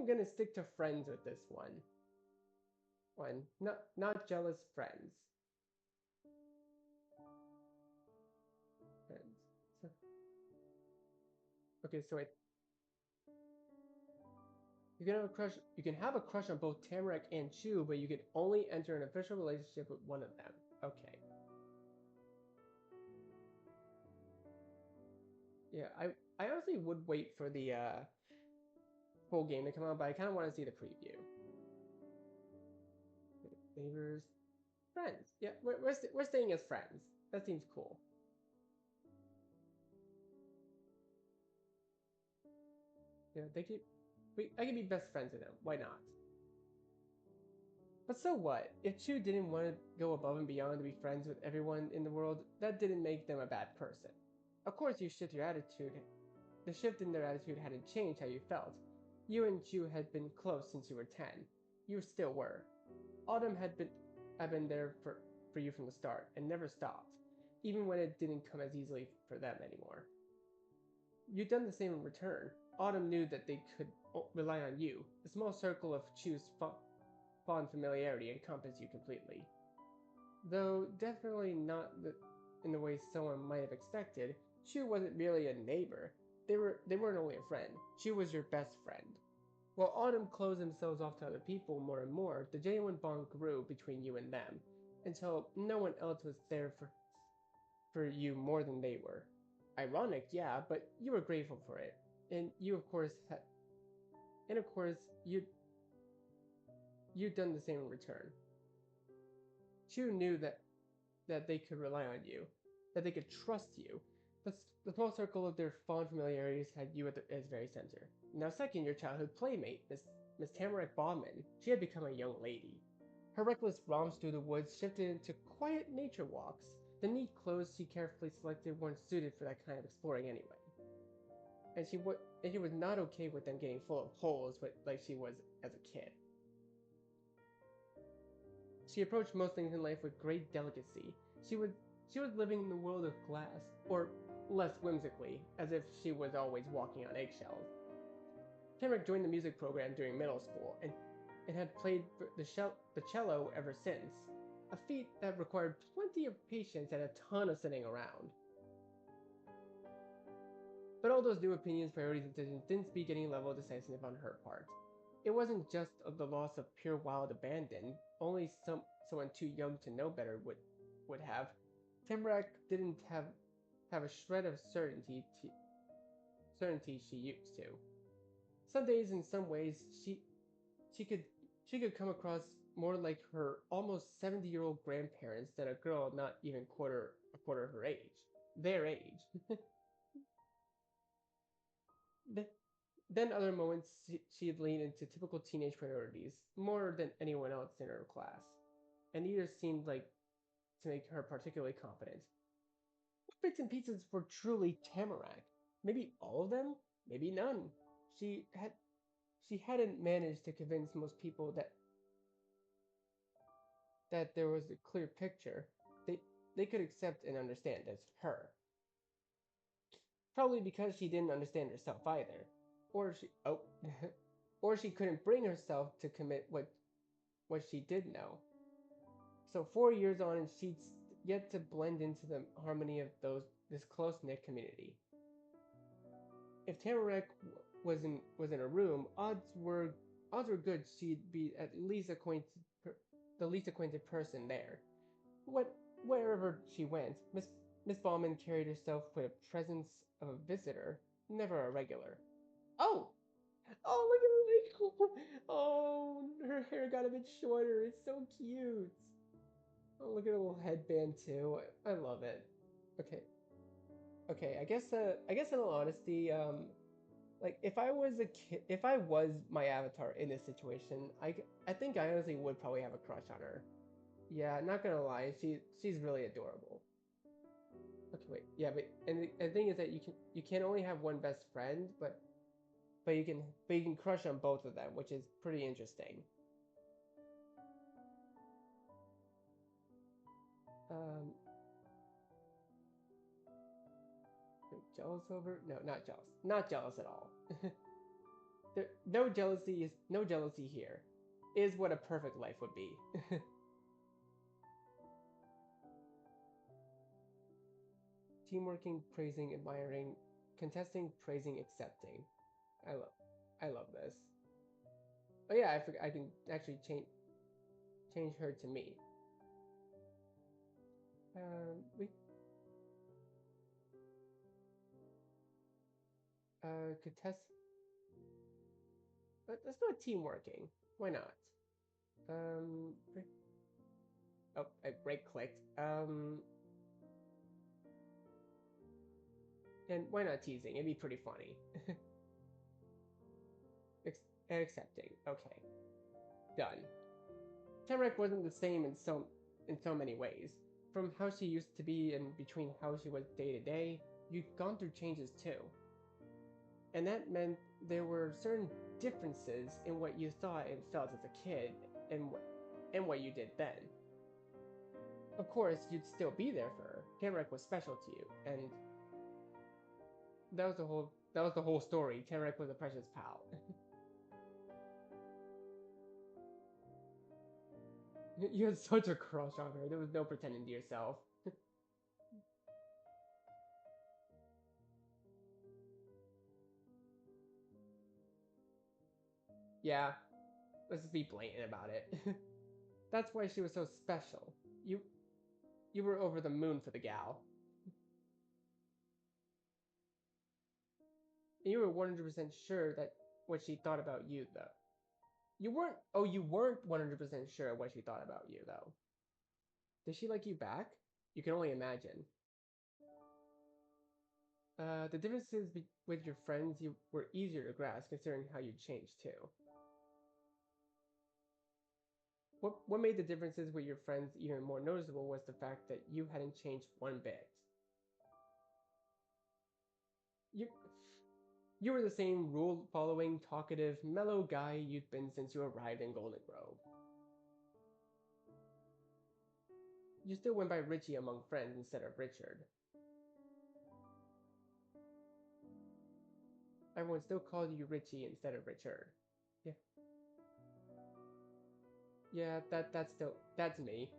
gonna stick to friends with this one. Not jealous friends. Friends. So, okay, so you can have a crush. You can have a crush on both Tamarack and Chu, but you can only enter an official relationship with one of them. Okay. Yeah, I honestly would wait for the full game to come out, but I kind of want to see the preview. Neighbors, friends. Yeah, we're staying as friends. That seems cool. Yeah, they keep. I can be best friends with them. Why not? But so what? If Chu didn't want to go above and beyond to be friends with everyone in the world, that didn't make them a bad person. Of course, you shift your attitude. The shift in their attitude hadn't changed how you felt. You and Chu had been close since you were 10. You still were. Autumn had been there for you from the start and never stopped, even when it didn't come as easily for them anymore. You'd done the same in return. Autumn knew that they could rely on you. A small circle of Chu's fond familiarity encompassed you completely. Though definitely not in the way someone might have expected, Chu wasn't merely a neighbor. They weren't only a friend. Chu was your best friend. While Autumn closed themselves off to other people more and more, the genuine bond grew between you and them, until no one else was there for you more than they were. Ironic, yeah, but you were grateful for it, and of course you'd done the same in return. Chu knew that they could rely on you, that they could trust you. The small circle of their fond familiarities had you at its very center. Now, second, your childhood playmate, Miss Tamarack Baughman, she had become a young lady. Her reckless romps through the woods shifted into quiet nature walks. The neat clothes she carefully selected weren't suited for that kind of exploring anyway. And she was not okay with them getting full of holes like she was as a kid. She approached most things in life with great delicacy. She was living in the world of glass, or less whimsically, as if she was always walking on eggshells. Tamarack joined the music program during middle school and had played the cello ever since, a feat that required plenty of patience and a ton of sitting around. But all those new opinions, priorities, and decisions didn't speak any level of decisiveness on her part. It wasn't just of the loss of pure wild abandon, only someone too young to know better would have. Tamarack didn't have a shred of certainty she used to. Some days, in some ways, she could she could come across more like her almost 70-year-old grandparents than a girl not even a quarter of her age. Their age. Then other moments she'd lean into typical teenage priorities, more than anyone else in her class, and neither seemed like to make her particularly confident. What bits and pieces were truly Tamarack? Maybe all of them? Maybe none. She had she hadn't managed to convince most people that there was a clear picture, they they could accept and understand as her. Probably because she didn't understand herself either, or she or she couldn't bring herself to commit what she did know. So 4 years on, and she'd yet to blend into the harmony of this close knit community. If Tamarack was in a room, odds were good she'd be at least the least acquainted person there. What Wherever she went, Miss Ballman carried herself with a presence of a visitor, never a regular. Oh, oh, look at her! Oh, her hair got a bit shorter. It's so cute. Oh, look at the little headband too. I love it. Okay, okay. I guess in all honesty, like if I was my avatar in this situation, I think I honestly would probably have a crush on her. Yeah, not gonna lie, she's really adorable. Okay, wait, yeah, but the thing is that you can only have one best friend, but you can crush on both of them, which is pretty interesting. Um, Jealous over? No, not jealous. Not jealous at all. No jealousy here. Is what a perfect life would be. Teamworking, praising, admiring, contesting, praising, accepting. I love, I love this. Oh yeah, I forgot. I can actually change her to me. We contest. Let's go with teamworking. Why not? Um, oh, I right clicked. And why not teasing? It'd be pretty funny. And accepting. Okay, done. Tamarack wasn't the same in so many ways. From how she used to be and between how she was day to day, you'd gone through changes too. And that meant there were certain differences in what you thought and felt as a kid and what you did then. Of course, you'd still be there for her. Tamarack was special to you, and that was the whole story. Tamarack was a precious pal. You had such a crush on her. There was no pretending to yourself. Yeah, let's just be blatant about it. That's why she was so special. You you were over the moon for the gal. And you were 100% sure that what she thought about you though. You weren't 100% sure what she thought about you though. Did she like you back? You can only imagine. The differences with your friends you were easier to grasp considering how you changed too. What made the differences with your friends even more noticeable was the fact that you hadn't changed one bit. You you were the same rule following, talkative, mellow guy you'd been since you arrived in Golden Grove. You still went by Richie among friends instead of Richard. Everyone still called you Richie instead of Richard. Yeah, yeah, that's me.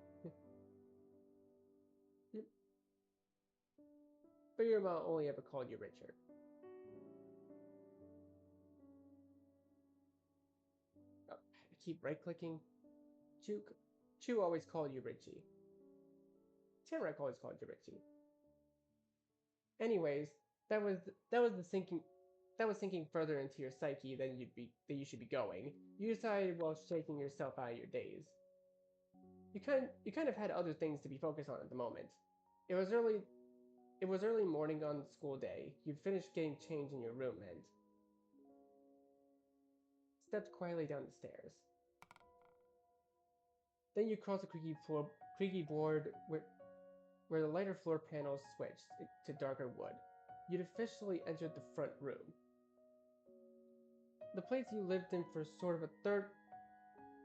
But your mom only ever called you Richard. Oh, I keep right clicking. Chu Chu always called you Richie. Tamarack always called you Richie. Anyways, that was that was the sinking that was sinking further into your psyche than you should be going. You decided while shaking yourself out of your daze. You kind of had other things to be focused on at the moment. It was early it was early morning on school day. You'd finished getting changed in your room and stepped quietly down the stairs. Then you crossed the creaky board where the lighter floor panels switched to darker wood. You'd officially entered the front room. The place you lived in for sort of a third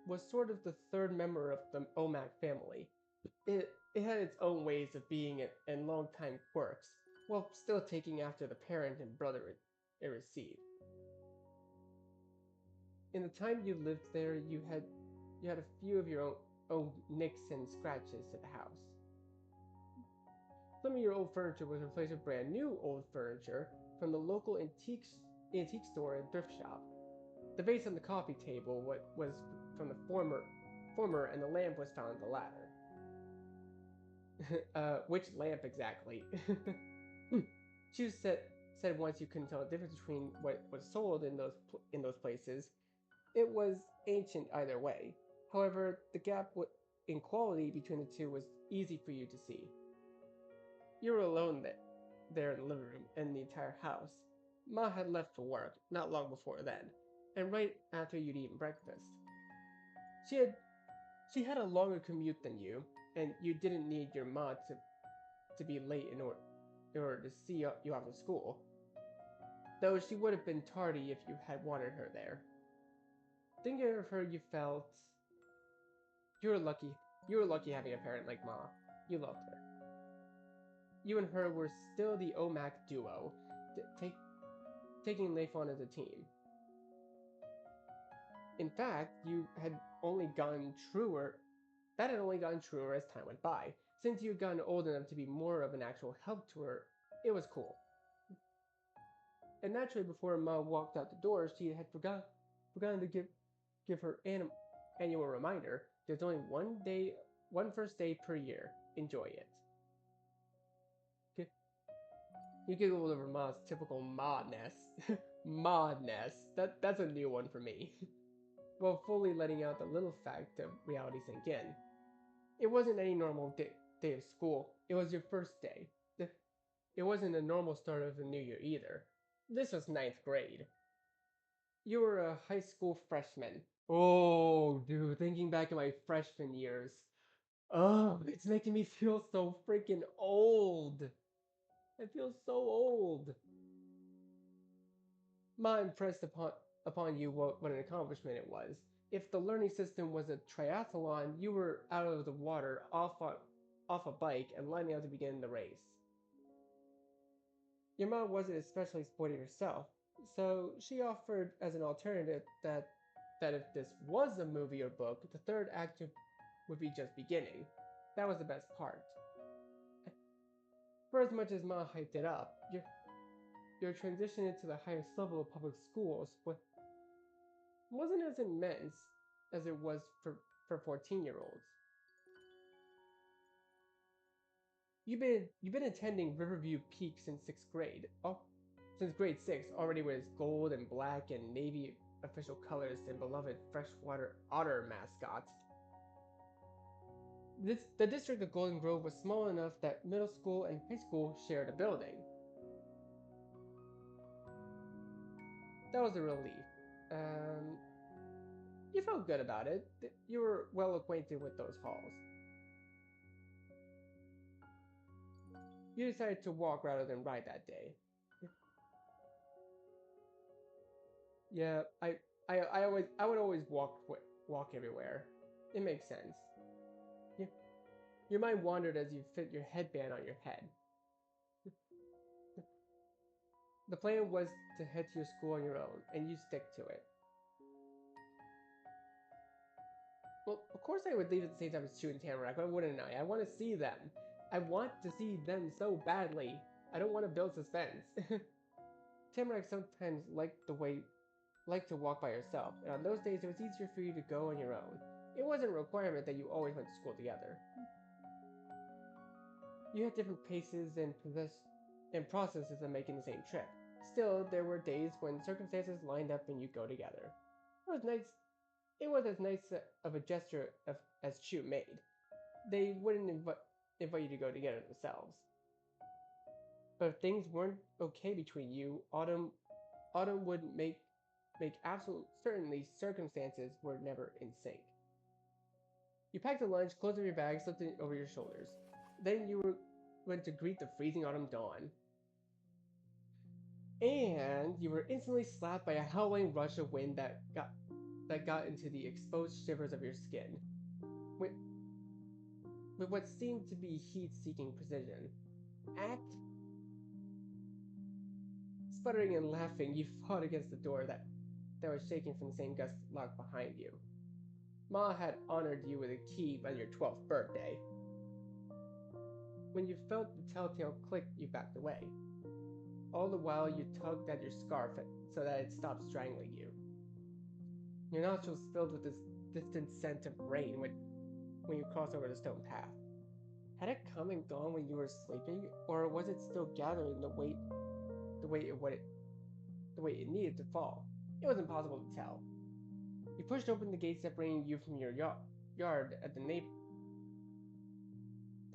was sort of the third member of the Omak family. It had its own ways of being and long-time quirks, while still taking after the parent and brother it received. In the time you lived there, you had a few of your own nicks and scratches at the house. Some of your old furniture was replaced with brand new old furniture from the local antique store and thrift shop. The vase on the coffee table was from the former, and the lamp was found in the latter. Which lamp exactly? She said once you couldn't tell the difference between what was sold in those places. It was ancient either way. However, the gap in quality between the two was easy for you to see. You were alone there in the living room and the entire house. Ma had left for work not long before then, and right after you'd eaten breakfast. She had she had a longer commute than you, and you didn't need your ma to be late in order to see you off to school. Though she would have been tardy if you had wanted her there. Thinking of her, you felt you were lucky. You were lucky having a parent like Ma. You loved her. You and her were still the OMAC duo, taking life on as a team. In fact, you had only gotten truer. That had only gotten truer as time went by. Since you had gotten old enough to be more of an actual help to her, it was cool. And naturally, before Ma walked out the door, she had forgotten to give her annual reminder. There's only one first day per year. Enjoy it. You giggled over Ma's typical Ma-ness. Ma-ness. That's a new one for me. While fully letting out the little fact of reality sink in. It wasn't any normal day of school. It was your first day. It wasn't a normal start of the new year either. This was ninth grade. You were a high school freshman. Oh, dude, thinking back at my freshman years. Oh, it's making me feel so freaking old. I feel so old. Ma impressed upon you what an accomplishment it was. If the learning system was a triathlon, you were out of the water, off a bike, and lining up to begin the race. Your mom wasn't especially sporty herself, so she offered as an alternative that if this was a movie or book, the third act would be just beginning. That was the best part. For as much as Ma hyped it up, your transition into the highest level of public schools wasn't as immense as it was for 14-year-olds. You've been attending Riverview Peak since sixth grade. Oh, since grade 6, already with its gold and black and navy official colors and beloved freshwater otter mascot. The district of Golden Grove was small enough that middle school and high school shared a building. That was a relief. You felt good about it. You were well acquainted with those halls. You decided to walk rather than ride that day. Yeah, I would always walk everywhere. It makes sense. Yeah. Your mind wandered as you fit your headband on your head. The plan was to head to your school on your own, and you stick to it. Well, of course I would leave at the same time as Chu and Tamarack. Why wouldn't I? I want to see them. I want to see them so badly. I don't want to build suspense. Tamarack sometimes liked to walk by herself, and on those days it was easier for you to go on your own. It wasn't a requirement that you always went to school together. You had different paces and processes of making the same trip. Still, there were days when circumstances lined up and you go together. It was nice. It was as nice of a gesture as Chu made. They wouldn't invite you to go together themselves. But if things weren't okay between you, Autumn would make absolute certainly circumstances were never in sync. You packed a lunch, closed up your bag, slipped it over your shoulders. Then went to greet the freezing autumn dawn. And you were instantly slapped by a howling rush of wind that got into the exposed shivers of your skin. With, with what seemed to be heat-seeking precision. Act Sputtering and laughing, you fought against the door that was shaking from the same gust locked behind you. Ma had honored you with a key on your 12th birthday. When you felt the telltale click, you backed away. All the while, you tugged at your scarf so that it stopped strangling you. Your nostrils filled with this distant scent of rain when you crossed over the stone path. Had it come and gone when you were sleeping, or was it still gathering the weight it needed to fall? It was impossible to tell. You pushed open the gate separating you from your yard at the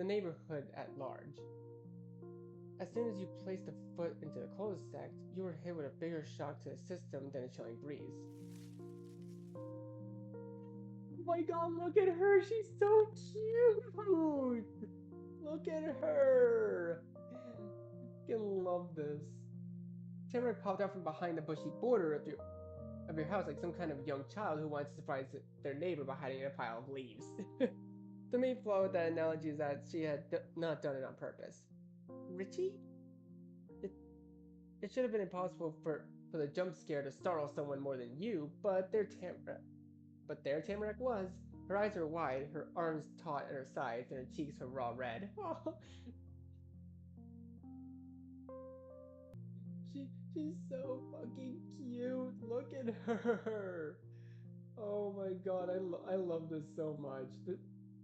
neighborhood at large. As soon as you placed a foot into the cul-de-sac, you were hit with a bigger shock to the system than a chilling breeze. Oh my god, look at her! She's so cute! Look at her! I love this. Tamarack popped out from behind the bushy border of your house like some kind of young child who wants to surprise their neighbor by hiding in a pile of leaves. The main flaw with that analogy is that she had not done it on purpose. Richie? It should have been impossible for the jump scare to startle someone more than you, but there Tamarack was. Her eyes were wide, her arms taut at her sides, and her cheeks were raw red. She's so fucking cute. Look at her. Oh my god, I love this so much.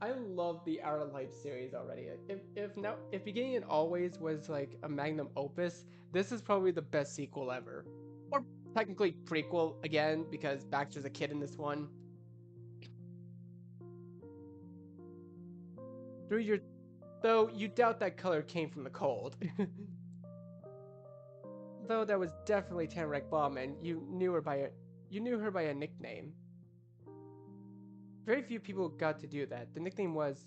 I love the Outer Life series already. If Beginning and Always was like a magnum opus, this is probably the best sequel ever. Or technically prequel again because Baxter's a kid in this one. Though you doubt that color came from the cold. Though that was definitely Tamarack Bauman, you knew her by a nickname. Very few people got to do that. The nickname was...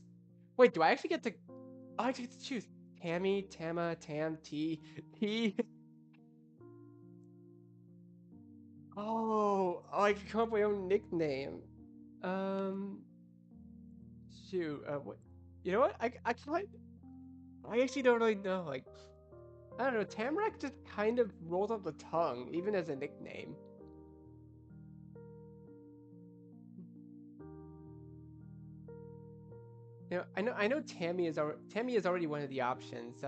Wait, do I actually get to... Oh, I get to choose Tammy, Tama, Tam, T, T. Oh, I can come up with my own nickname. Shoot. What? You know what? I actually don't really know. Like, I don't know. Tamarack just kind of rolls off the tongue, even as a nickname. You know, I know Tammy is already one of the options.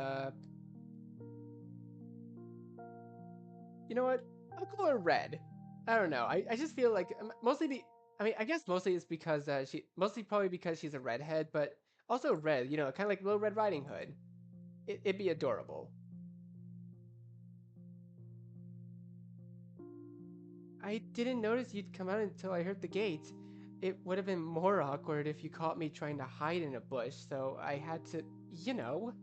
You know what? I'll call her Red. I don't know. I just feel like I guess mostly it's because probably because she's a redhead, but also red. You know, kind of like Little Red Riding Hood. It'd be adorable. I didn't notice you'd come out until I heard the gate. It would have been more awkward if you caught me trying to hide in a bush, so I had to, you know,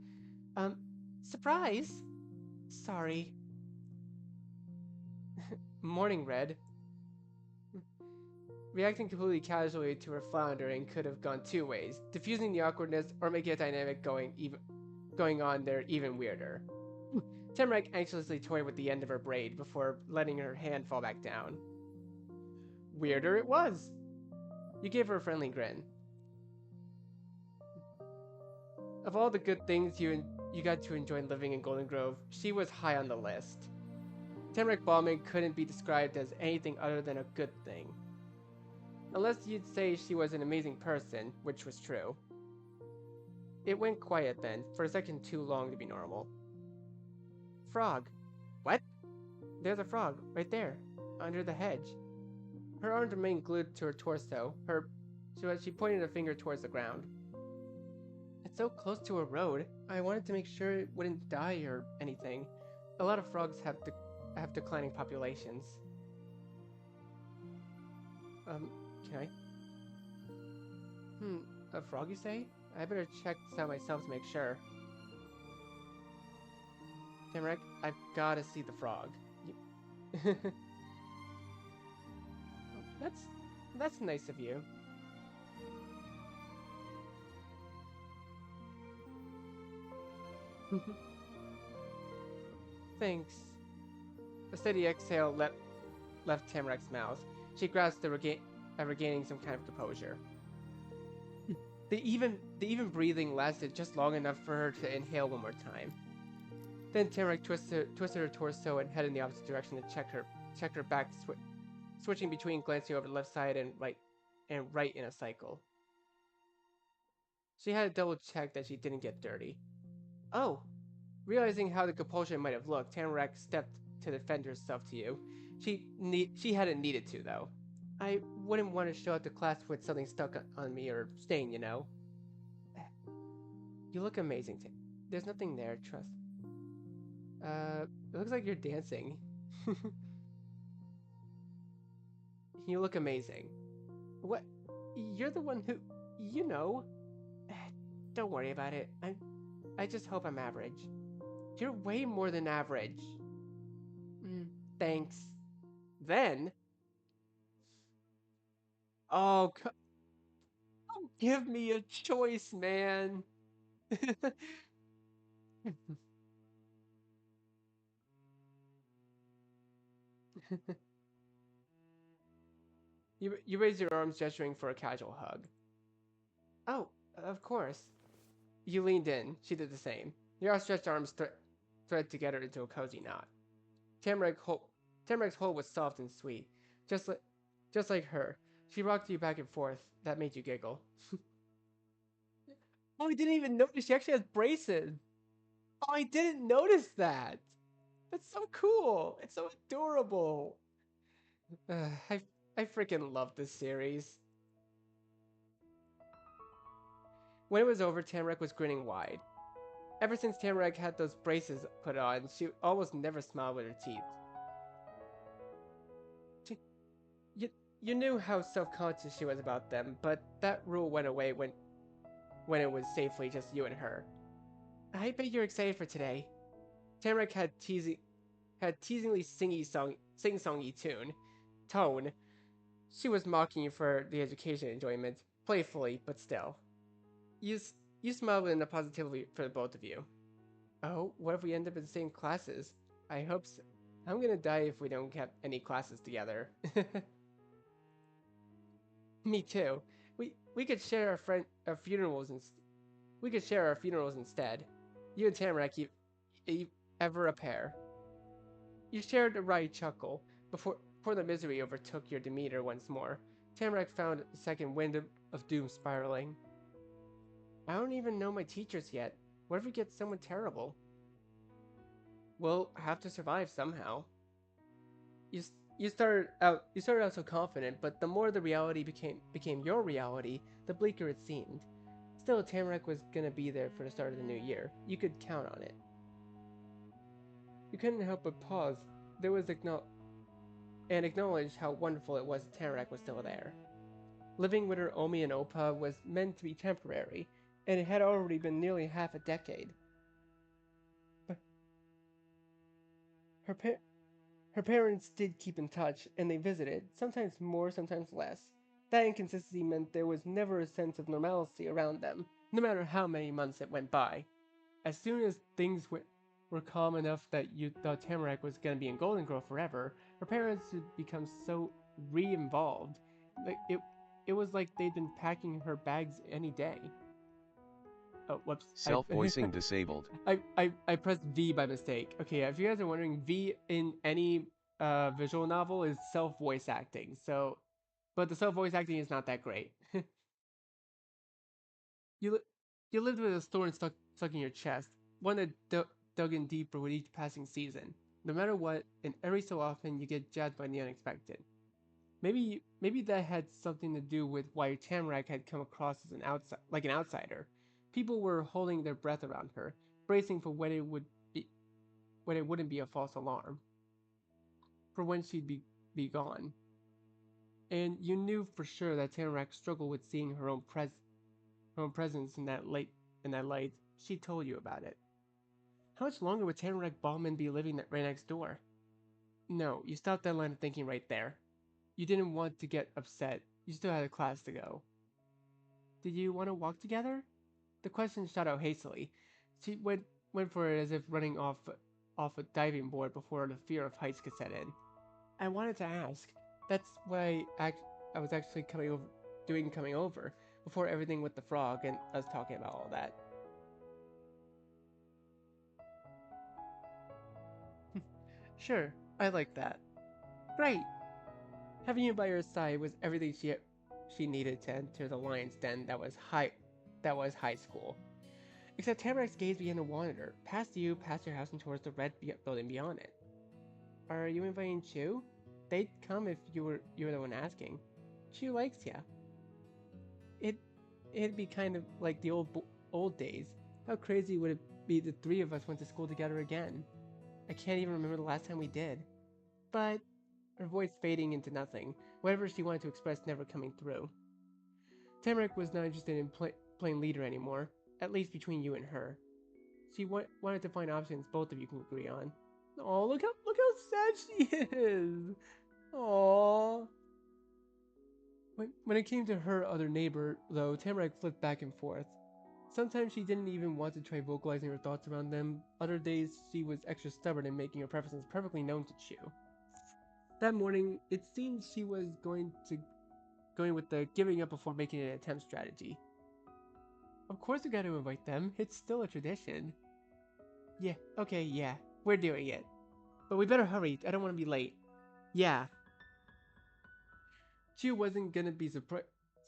um, surprise. Sorry. Morning, Red. Reacting completely casually to her floundering could have gone two ways, diffusing the awkwardness or making a dynamic going on there even weirder. Tamarack anxiously toyed with the end of her braid before letting her hand fall back down. Weirder it was. You gave her a friendly grin. Of all the good things you got to enjoy living in Golden Grove, she was high on the list. Tamarack Bauman couldn't be described as anything other than a good thing. Unless you'd say she was an amazing person, which was true. It went quiet then, for a second too long to be normal. Frog. What? There's a frog, right there, under the hedge. Her arms remained glued to her torso, she pointed a finger towards the ground. It's so close to a road, I wanted to make sure it wouldn't die or anything. A lot of frogs have declining populations. Can I? A frog you say? I better check this out myself to make sure. Tamarack, I've gotta see the frog. That's nice of you. Thanks. A steady exhale left Tamarack's mouth. She grasped at regaining some kind of composure. The even breathing lasted just long enough for her to inhale one more time. Then Tamarack twisted her torso and headed in the opposite direction to check her back, switching between glancing over the left side and right in a cycle. She had to double check that she didn't get dirty. Oh, realizing how the compulsion might have looked, Tamarack stepped to defend herself to you. She hadn't needed to though. I wouldn't want to show up to class with something stuck on me or stain, you know. You look amazing. There's nothing there. Trust. It looks like you're dancing. You look amazing. What? You're the one who, you know. Don't worry about it. I just hope I'm average. You're way more than average. Thanks. Then. Oh, give me a choice, man. You raise your arms, gesturing for a casual hug. Oh, of course. You leaned in. She did the same. Your outstretched arms thread together into a cozy knot. Tamarack's hold was soft and sweet, just like her. She rocked you back and forth. That made you giggle. Oh, I didn't even notice she actually has braces. Oh, I didn't notice that. That's so cool. It's so adorable. I freaking love this series. When it was over, Tamarack was grinning wide. Ever since Tamarack had those braces put on, she almost never smiled with her teeth. You knew how self-conscious she was about them, but that rule went away when it was safely just you and her. I bet you're excited for today. Tamarack had teasingly sing-songy tone. She was mocking you for the education enjoyment, playfully, but still. You you smiled in a positivity for the both of you. Oh, what if we end up in the same classes? I hope so. I'm gonna die if we don't get any classes together. Me too. We could share our funerals and we could share our funerals instead. You and Tamarack, you ever a pair. You shared a wry chuckle before the misery overtook your demeanor once more. Tamarack found a second wind of doom spiraling. I don't even know my teachers yet. What if we get someone terrible? We'll have to survive somehow. You started out so confident, but the more the reality became your reality, the bleaker it seemed. Still, Tamarack was gonna be there for the start of the new year. You could count on it. You couldn't help but pause. There was acknowledge how wonderful it was that Tamarack was still there. Living with her Omi and Opa was meant to be temporary, and it had already been nearly half a decade. But her her parents did keep in touch, and they visited, sometimes more, sometimes less. That inconsistency meant there was never a sense of normalcy around them, no matter how many months it went by. As soon as were calm enough that you thought Tamarack was going to be in Golden Grove forever, her parents had become so re-involved. Like it was like they'd been packing her bags any day. Oh, whoops. Self-voicing disabled. I pressed V by mistake. Okay, if you guys are wondering, V in any visual novel is self-voice acting. So, but the self-voice acting is not that great. you you lived with a thorn stuck in your chest, one that dug in deeper with each passing season. No matter what, and every so often you get jazzed by the unexpected. Maybe that had something to do with why Tamarack had come across as an outsider. People were holding their breath around her, bracing for when it wouldn't be a false alarm, for when be gone. And you knew for sure that Tamarack struggled with seeing her own presence in that light. She told you about it. How much longer would Tamarack Ballman be living right next door? No, you stopped that line of thinking right there. You didn't want to get upset. You still had a class to go. Did you want to walk together? The question shot out hastily. She went for it as if running off a diving board before the fear of heights could set in. I wanted to ask, That's why I was actually coming over, before everything with the frog and us talking about all that. Sure, I like that. Great! Having you by your side was everything she needed to enter the lion's den that was high school. Except Tamarac's gaze began to wander, past you, past your house, and towards the building beyond it. Are you inviting Chu? They'd come if you were the one asking. Chu likes ya. It it'd be kind of like the old days. How crazy would it be the three of us went to school together again? I can't even remember the last time we did. But her voice fading into nothing, whatever she wanted to express never coming through. Tamarick was not interested in playing leader anymore, at least between you and her. She wanted to find options both of you can agree on. Oh, look how sad she is. Oh. When it came to her other neighbor, though, Tamarack flipped back and forth. Sometimes she didn't even want to try vocalizing her thoughts around them. Other days, she was extra stubborn in making her preferences perfectly known to Chu. That morning, it seemed she was going with the giving up before making an attempt strategy. Of course we gotta invite them. It's still a tradition. Yeah, okay, yeah. We're doing it. But we better hurry. I don't want to be late. Yeah. Chu wasn't gonna be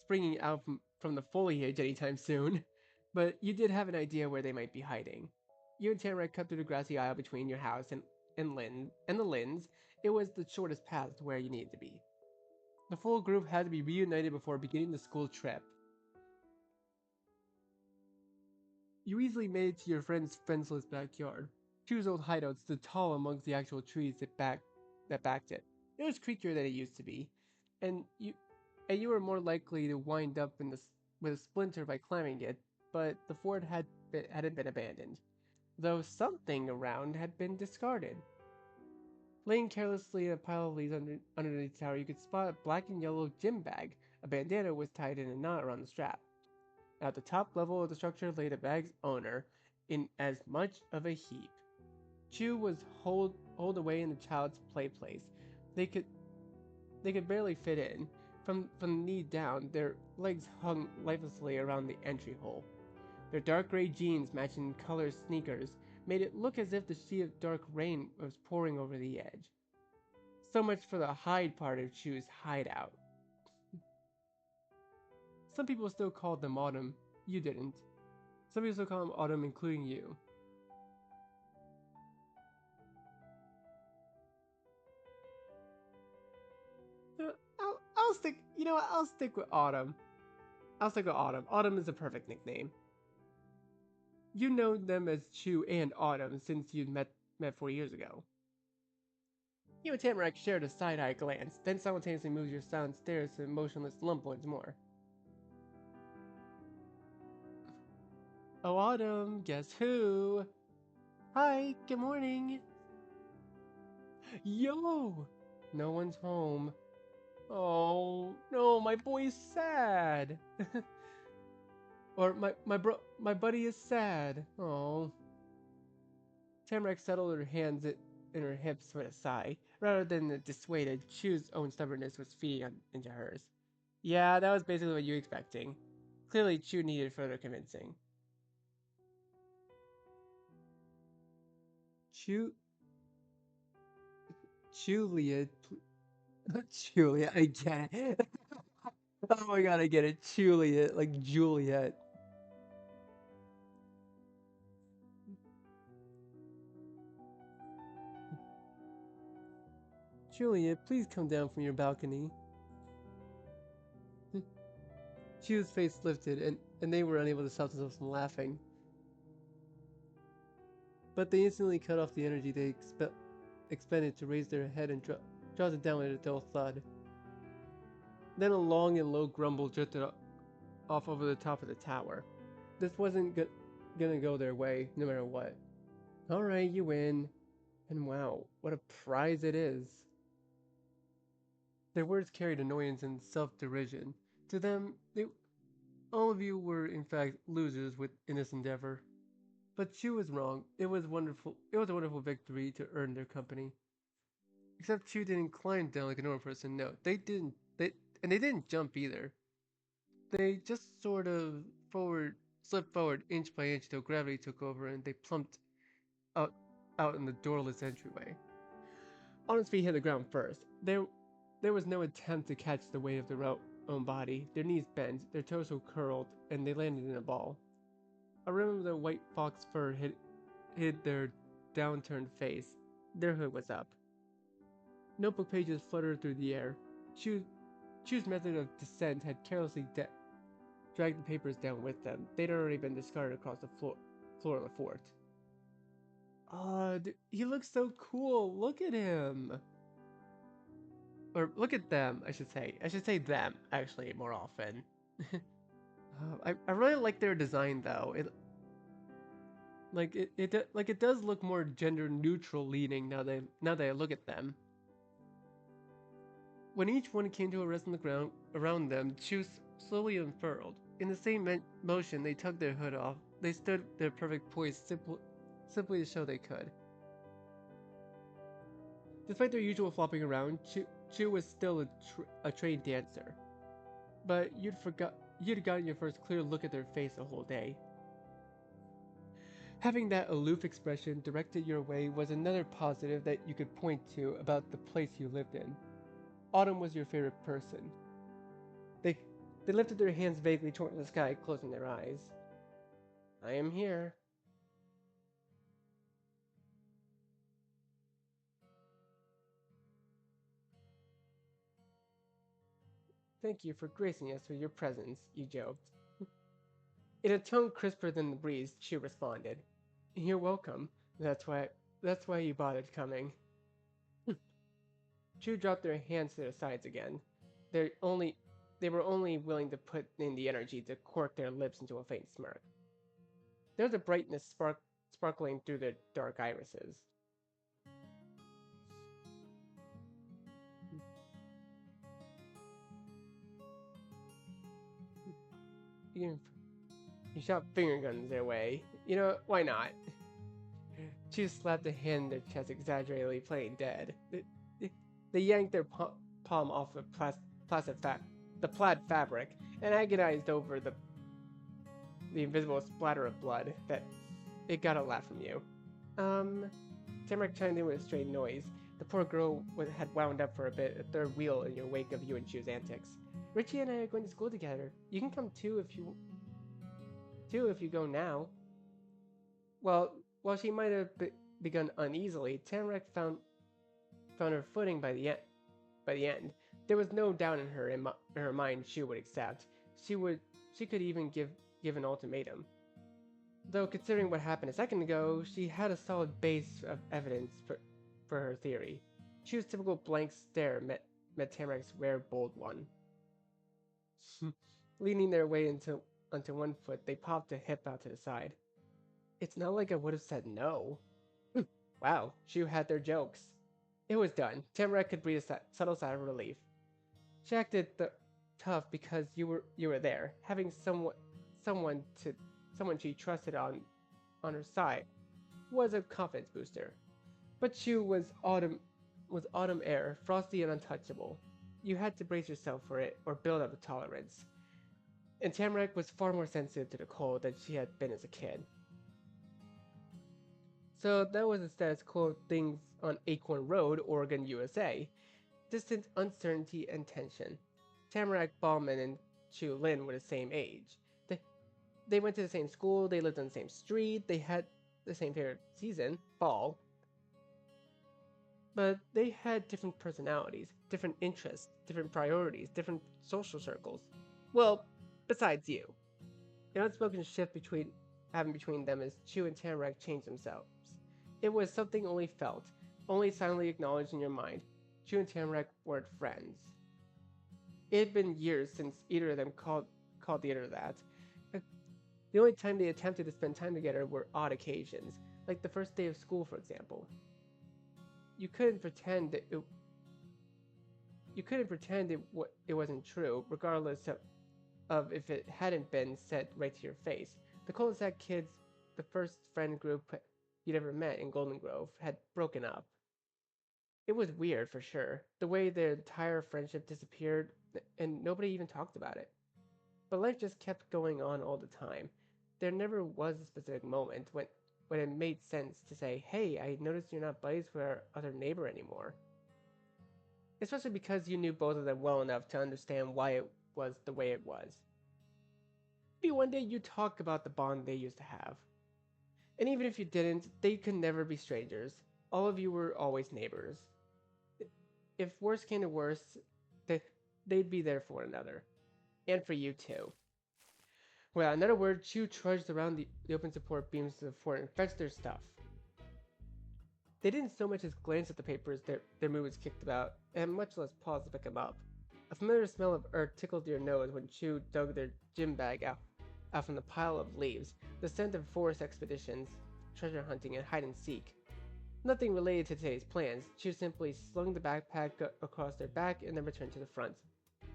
springing out from the foliage anytime soon. But you did have an idea where they might be hiding. You and Tamara cut through the grassy aisle between your house and the Linds. It was the shortest path to where you needed to be. The full group had to be reunited before beginning the school trip. You easily made it to your friend's fenceless backyard. Chu's old hideout stood tall amongst the actual trees that backed it. It was creakier than it used to be, and you were more likely to wind up with a splinter by climbing it. But the fort hadn't been abandoned, though something around had been discarded. Laying carelessly in a pile of leaves underneath the tower, you could spot a black and yellow gym bag. A bandana was tied in a knot around the strap. At the top level of the structure lay the bag's owner, in as much of a heap. Chu was holed away in the child's play place. They could they could barely fit in. From the knee down, their legs hung lifelessly around the entry hole. Their dark gray jeans matching color sneakers made it look as if the sea of dark rain was pouring over the edge. So much for the hide part of Chu's hideout. Some people still called them Autumn. You didn't. Some people still call them Autumn, including you. I'll stick. You know what? I'll stick with Autumn. I'll stick with Autumn. Autumn is a perfect nickname. You know them as Chu and Autumn since you met 4 years ago. You and Tamarack shared a side-eye glance, then simultaneously moved your silent stares to a motionless lump once more. Oh, Autumn, guess who? Hi, good morning. Yo! No one's home. Oh, no, my boy's sad. Or my buddy is sad. Oh. Tamarack settled her hands in her hips with a sigh. Rather than dissuaded, Chu's own stubbornness was feeding into hers. Yeah, that was basically what you were expecting. Clearly, Chu needed further convincing. Chu, Juliet, Juliet, I get it. Oh my god, I get it. Juliet, like Juliet. Juliet, please come down from your balcony. Chu's face lifted, and they were unable to stop themselves from laughing. But they instantly cut off the energy they expended to raise their head and dropped it down with a dull thud. Then a long and low grumble drifted off over the top of the tower. This wasn't gonna go their way, no matter what. Alright, you win. And wow, what a prize it is. Their words carried annoyance and self-derision. To them, all of you were in fact losers in this endeavor. But Chu was wrong. It was a wonderful victory to earn their company. Except Chu didn't climb down like a normal person. No, they didn't. They didn't jump either. They just sort of slipped forward inch by inch till gravity took over and they plumped out, out in the doorless entryway. Autumn's feet hit the ground first. There was no attempt to catch the weight of their own body. Their knees bent, their torso curled, and they landed in a ball. A rim of their white fox fur hid their downturned face. Their hood was up. Notebook pages fluttered through the air. Chu's method of descent had carelessly dragged the papers down with them. They'd already been discarded across the floor of the fort. He looks so cool. Look at him. Or look at them, I should say. I should say them, actually, more often. I really like their design, though. It does look more gender neutral leaning now that I look at them. When each one came to a rest on the ground around them, Chu slowly unfurled. In the same motion, they tugged their hood off. They stood their perfect poise simply to show they could. Despite their usual flopping around, Chu was still a trained dancer. But you'd gotten your first clear look at their face a whole day. Having that aloof expression directed your way was another positive that you could point to about the place you lived in. Autumn was your favorite person. They lifted their hands vaguely toward the sky, closing their eyes. I am here. Thank you for gracing us with your presence, you joked. In a tone crisper than the breeze, she responded. You're welcome. That's why you bothered coming. Chu dropped their hands to their sides again. They were only willing to put in the energy to cork their lips into a faint smirk. There was a brightness sparkling through their dark irises. You shot finger guns their way. You know, why not? Chu slapped a hand in their chest, exaggeratedly playing dead. They yanked their palm off the plaid fabric and agonized over the invisible splatter of blood that it got a laugh from you. Tamarack chimed in with a strange noise. The poor girl had wound up for a bit, a third wheel in your wake of you and Chu's antics. Richie and I are going to school together. You can come too if you go now. Well, while she might have begun uneasily, Tamarack found her footing by the end. There was no doubt in her mind she would accept. She could even give an ultimatum. Though considering what happened a second ago, she had a solid base of evidence for her theory. Chu's typical blank stare met Tamarack's rare bold one. Leaning their way onto one foot, they popped a hip out to the side. It's not like I would have said no. Wow, Chu had their jokes. It was done. Tamarack could breathe a subtle sigh of relief. She acted tough because you were there. Having someone she trusted on her side was a confidence booster. But Chu was autumn air, frosty and untouchable. You had to brace yourself for it or build up a tolerance. And Tamarack was far more sensitive to the cold than she had been as a kid. So that was the status quo of things on Acorn Road, Oregon, USA. Distant uncertainty and tension. Tamarack Ballman and Chu Lin were the same age. They went to the same school, they lived on the same street, they had the same favorite season, fall. But they had different personalities, different interests, different priorities, different social circles. Well, besides you. The unspoken shift happened between them as Chu and Tamarack changed themselves. It was something only felt, only silently acknowledged in your mind. Chu and Tamarack weren't friends. It had been years since either of them called the other that. The only time they attempted to spend time together were odd occasions, like the first day of school, for example. You couldn't pretend it wasn't true, regardless of if it hadn't been said right to your face. The cul-de-sac kids, the first friend group you'd ever met in Golden Grove, had broken up. It was weird for sure, the way their entire friendship disappeared and nobody even talked about it. But life just kept going on all the time. There never was a specific moment when it made sense to say, hey, I noticed you're not buddies with our other neighbor anymore. Especially because you knew both of them well enough to understand why it was the way it was. Maybe one day you'd talk about the bond they used to have. And even if you didn't, they could never be strangers. All of you were always neighbors. If worse came to worse, they, they'd be there for one another. And for you too. Without another word, Chu trudged around the open support beams of the fort and fetched their stuff. They didn't so much as glance at the papers their mood was kicked about, and much less pause to pick them up. A familiar smell of earth tickled your nose when Chu dug their gym bag out from the pile of leaves, the scent of forest expeditions, treasure hunting, and hide and seek. Nothing related to today's plans. Chu simply slung the backpack across their back and then returned to the front.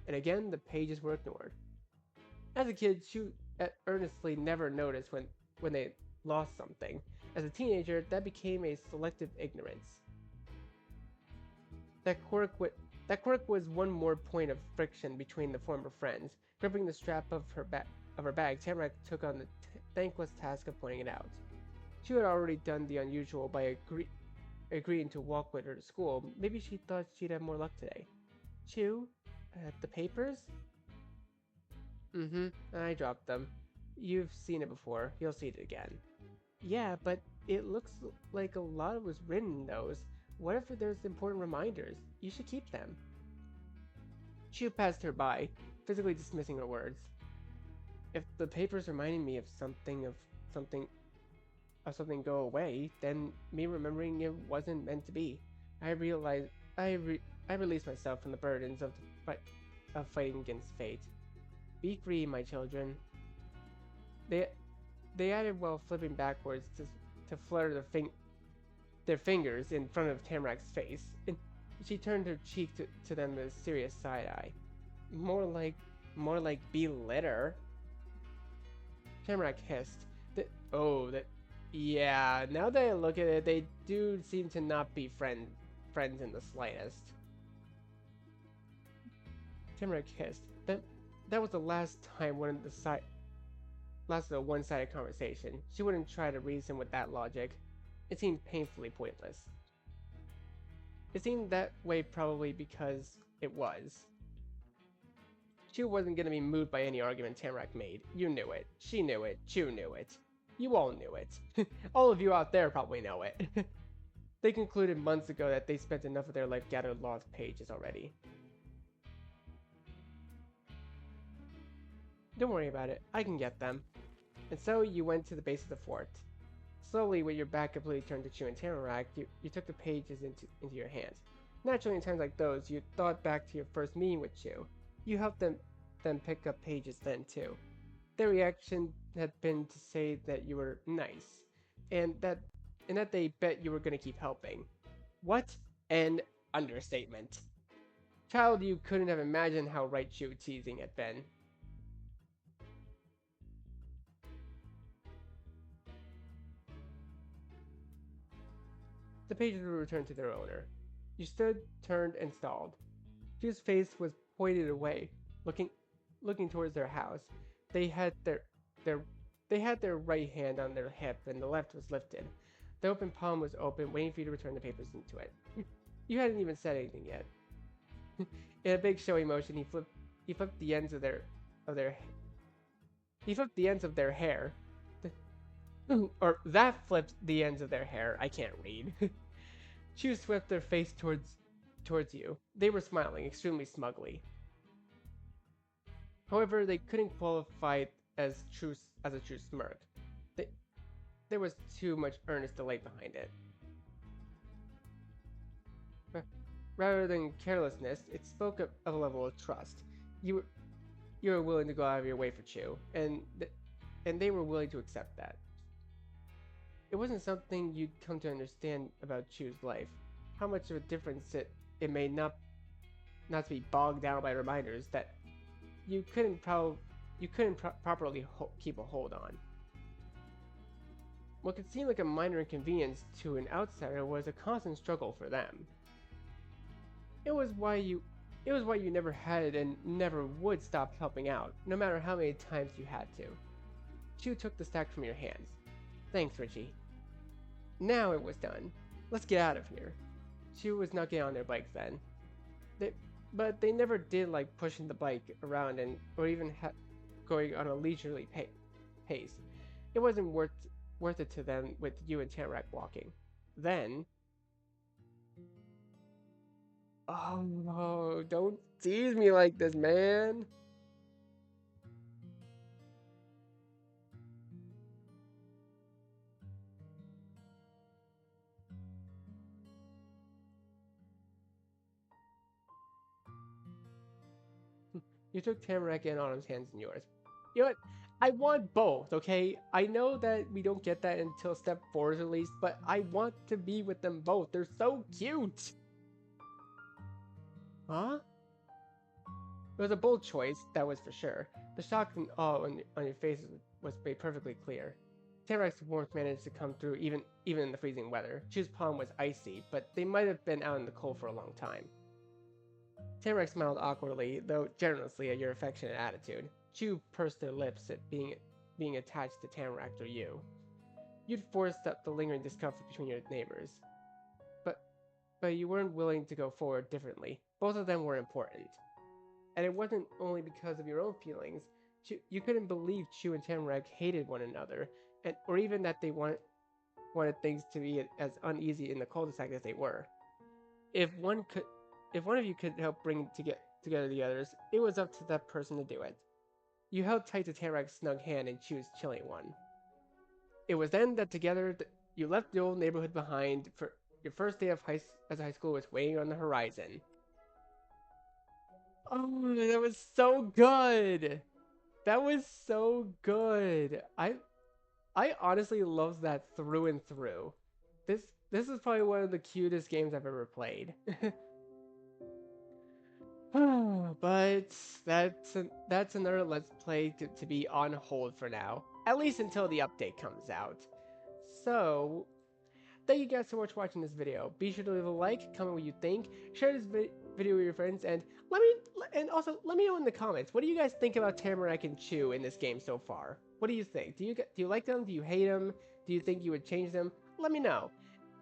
And again, the pages were ignored. As a kid, Chu earnestly never noticed when they lost something. As a teenager, that became a selective ignorance. That quirk was one more point of friction between the former friends. Gripping the strap of her bag, Tamarack took on the thankless task of pointing it out. She had already done the unusual by agreeing to walk with her to school. Maybe she thought she'd have more luck today. Chu? The papers? Mm-hmm, I dropped them. You've seen it before. You'll see it again. Yeah, but it looks like a lot was written in those. What if there's important reminders? You should keep them. Chu passed her by, physically dismissing her words. If the papers reminding me of something go away, then me remembering it wasn't meant to be. I realized I released myself from the burdens of fighting against fate. Be free, my children. They added while flipping backwards to flutter their fingers in front of Tamarack's face, and she turned her cheek to them with a serious side eye. More like be litter. Tamarack hissed. Yeah, now that I look at it, they do seem to not be friends in the slightest. Tamarack hissed. That was the last time lasted a one-sided conversation. She wouldn't try to reason with that logic. It seemed painfully pointless. It seemed that way probably because it was. Chu wasn't going to be moved by any argument Tamarack made. You knew it. She knew it. Chu knew it. You all knew it. All of you out there probably know it. They concluded months ago that they spent enough of their life gathering lost pages already. Don't worry about it. I can get them. And so you went to the base of the fort. Slowly, with your back completely turned to Chu and Tamarack, you took the pages into your hands. Naturally, in times like those, you thought back to your first meeting with Chu. You helped them pick up pages then too. Their reaction had been to say that you were nice, and that they bet you were going to keep helping. What an understatement. Child, you couldn't have imagined how right Chu teasing had been. The pages were returned to their owner. You stood, turned, and stalled. Chu's face was pointed away, looking towards their house. They had their right hand on their hip, and the left was lifted. The open palm was open, waiting for you to return the papers into it. You hadn't even said anything yet. In a big showy motion, he flipped the ends of their hair. Or that flipped the ends of their hair. I can't read. Chu swept their face towards you. They were smiling, extremely smugly. However, they couldn't qualify it as a true smirk. There was too much earnest delight behind it. Rather than carelessness, it spoke of a level of trust. You were willing to go out of your way for Chu, and they were willing to accept that. It wasn't something you'd come to understand about Chu's life. How much of a difference it made not to be bogged down by reminders that you couldn't properly keep a hold on. What could seem like a minor inconvenience to an outsider was a constant struggle for them. It was why you never had and never would stop helping out, no matter how many times you had to. Chu took the stack from your hands. Thanks, Richie. Now it was done. Let's get out of here. Chu was not getting on their bikes then. But they never did like pushing the bike around or even going on a leisurely pace. It wasn't worth it to them with you and Tamarack walking. Then... Oh no, don't tease me like this, man! You took Tamarack and Autumn's hands in yours. You know what? I want both, okay? I know that we don't get that until Step 4 is released, but I want to be with them both. They're so cute! Huh? It was a bold choice, that was for sure. The shock and awe on your faces was made perfectly clear. Tamarack's warmth managed to come through even in the freezing weather. Chu's palm was icy, but they might have been out in the cold for a long time. Tamarack smiled awkwardly, though generously, at your affectionate attitude. Chu pursed their lips at being attached to Tamarack through you. You'd forced up the lingering discomfort between your neighbors. But you weren't willing to go forward differently. Both of them were important. And it wasn't only because of your own feelings. You couldn't believe Chu and Tamarack hated one another, or even that they wanted things to be as uneasy in the cul-de-sac as they were. If one of you could help bring together the others, it was up to that person to do it. You held tight to Tamarack's snug hand and Chu's chilling one. It was then that together you left the old neighborhood behind, for your first day of as high school was waiting on the horizon. Oh, that was so good! That was so good! I honestly love that through and through. This is probably one of the cutest games I've ever played. But that's another Let's Play to be on hold for now. At least until the update comes out. So, thank you guys so much for watching this video. Be sure to leave a like, comment what you think, share this video with your friends, and also let me know in the comments, what do you guys think about Tamarack and Chu in this game so far? What do you think? Do you like them? Do you hate them? Do you think you would change them? Let me know.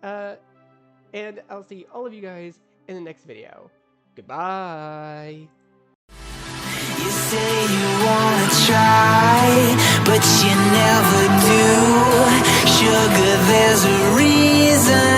And I'll see all of you guys in the next video. Goodbye. You say you wanna try, but you never do. Sugar, there's a reason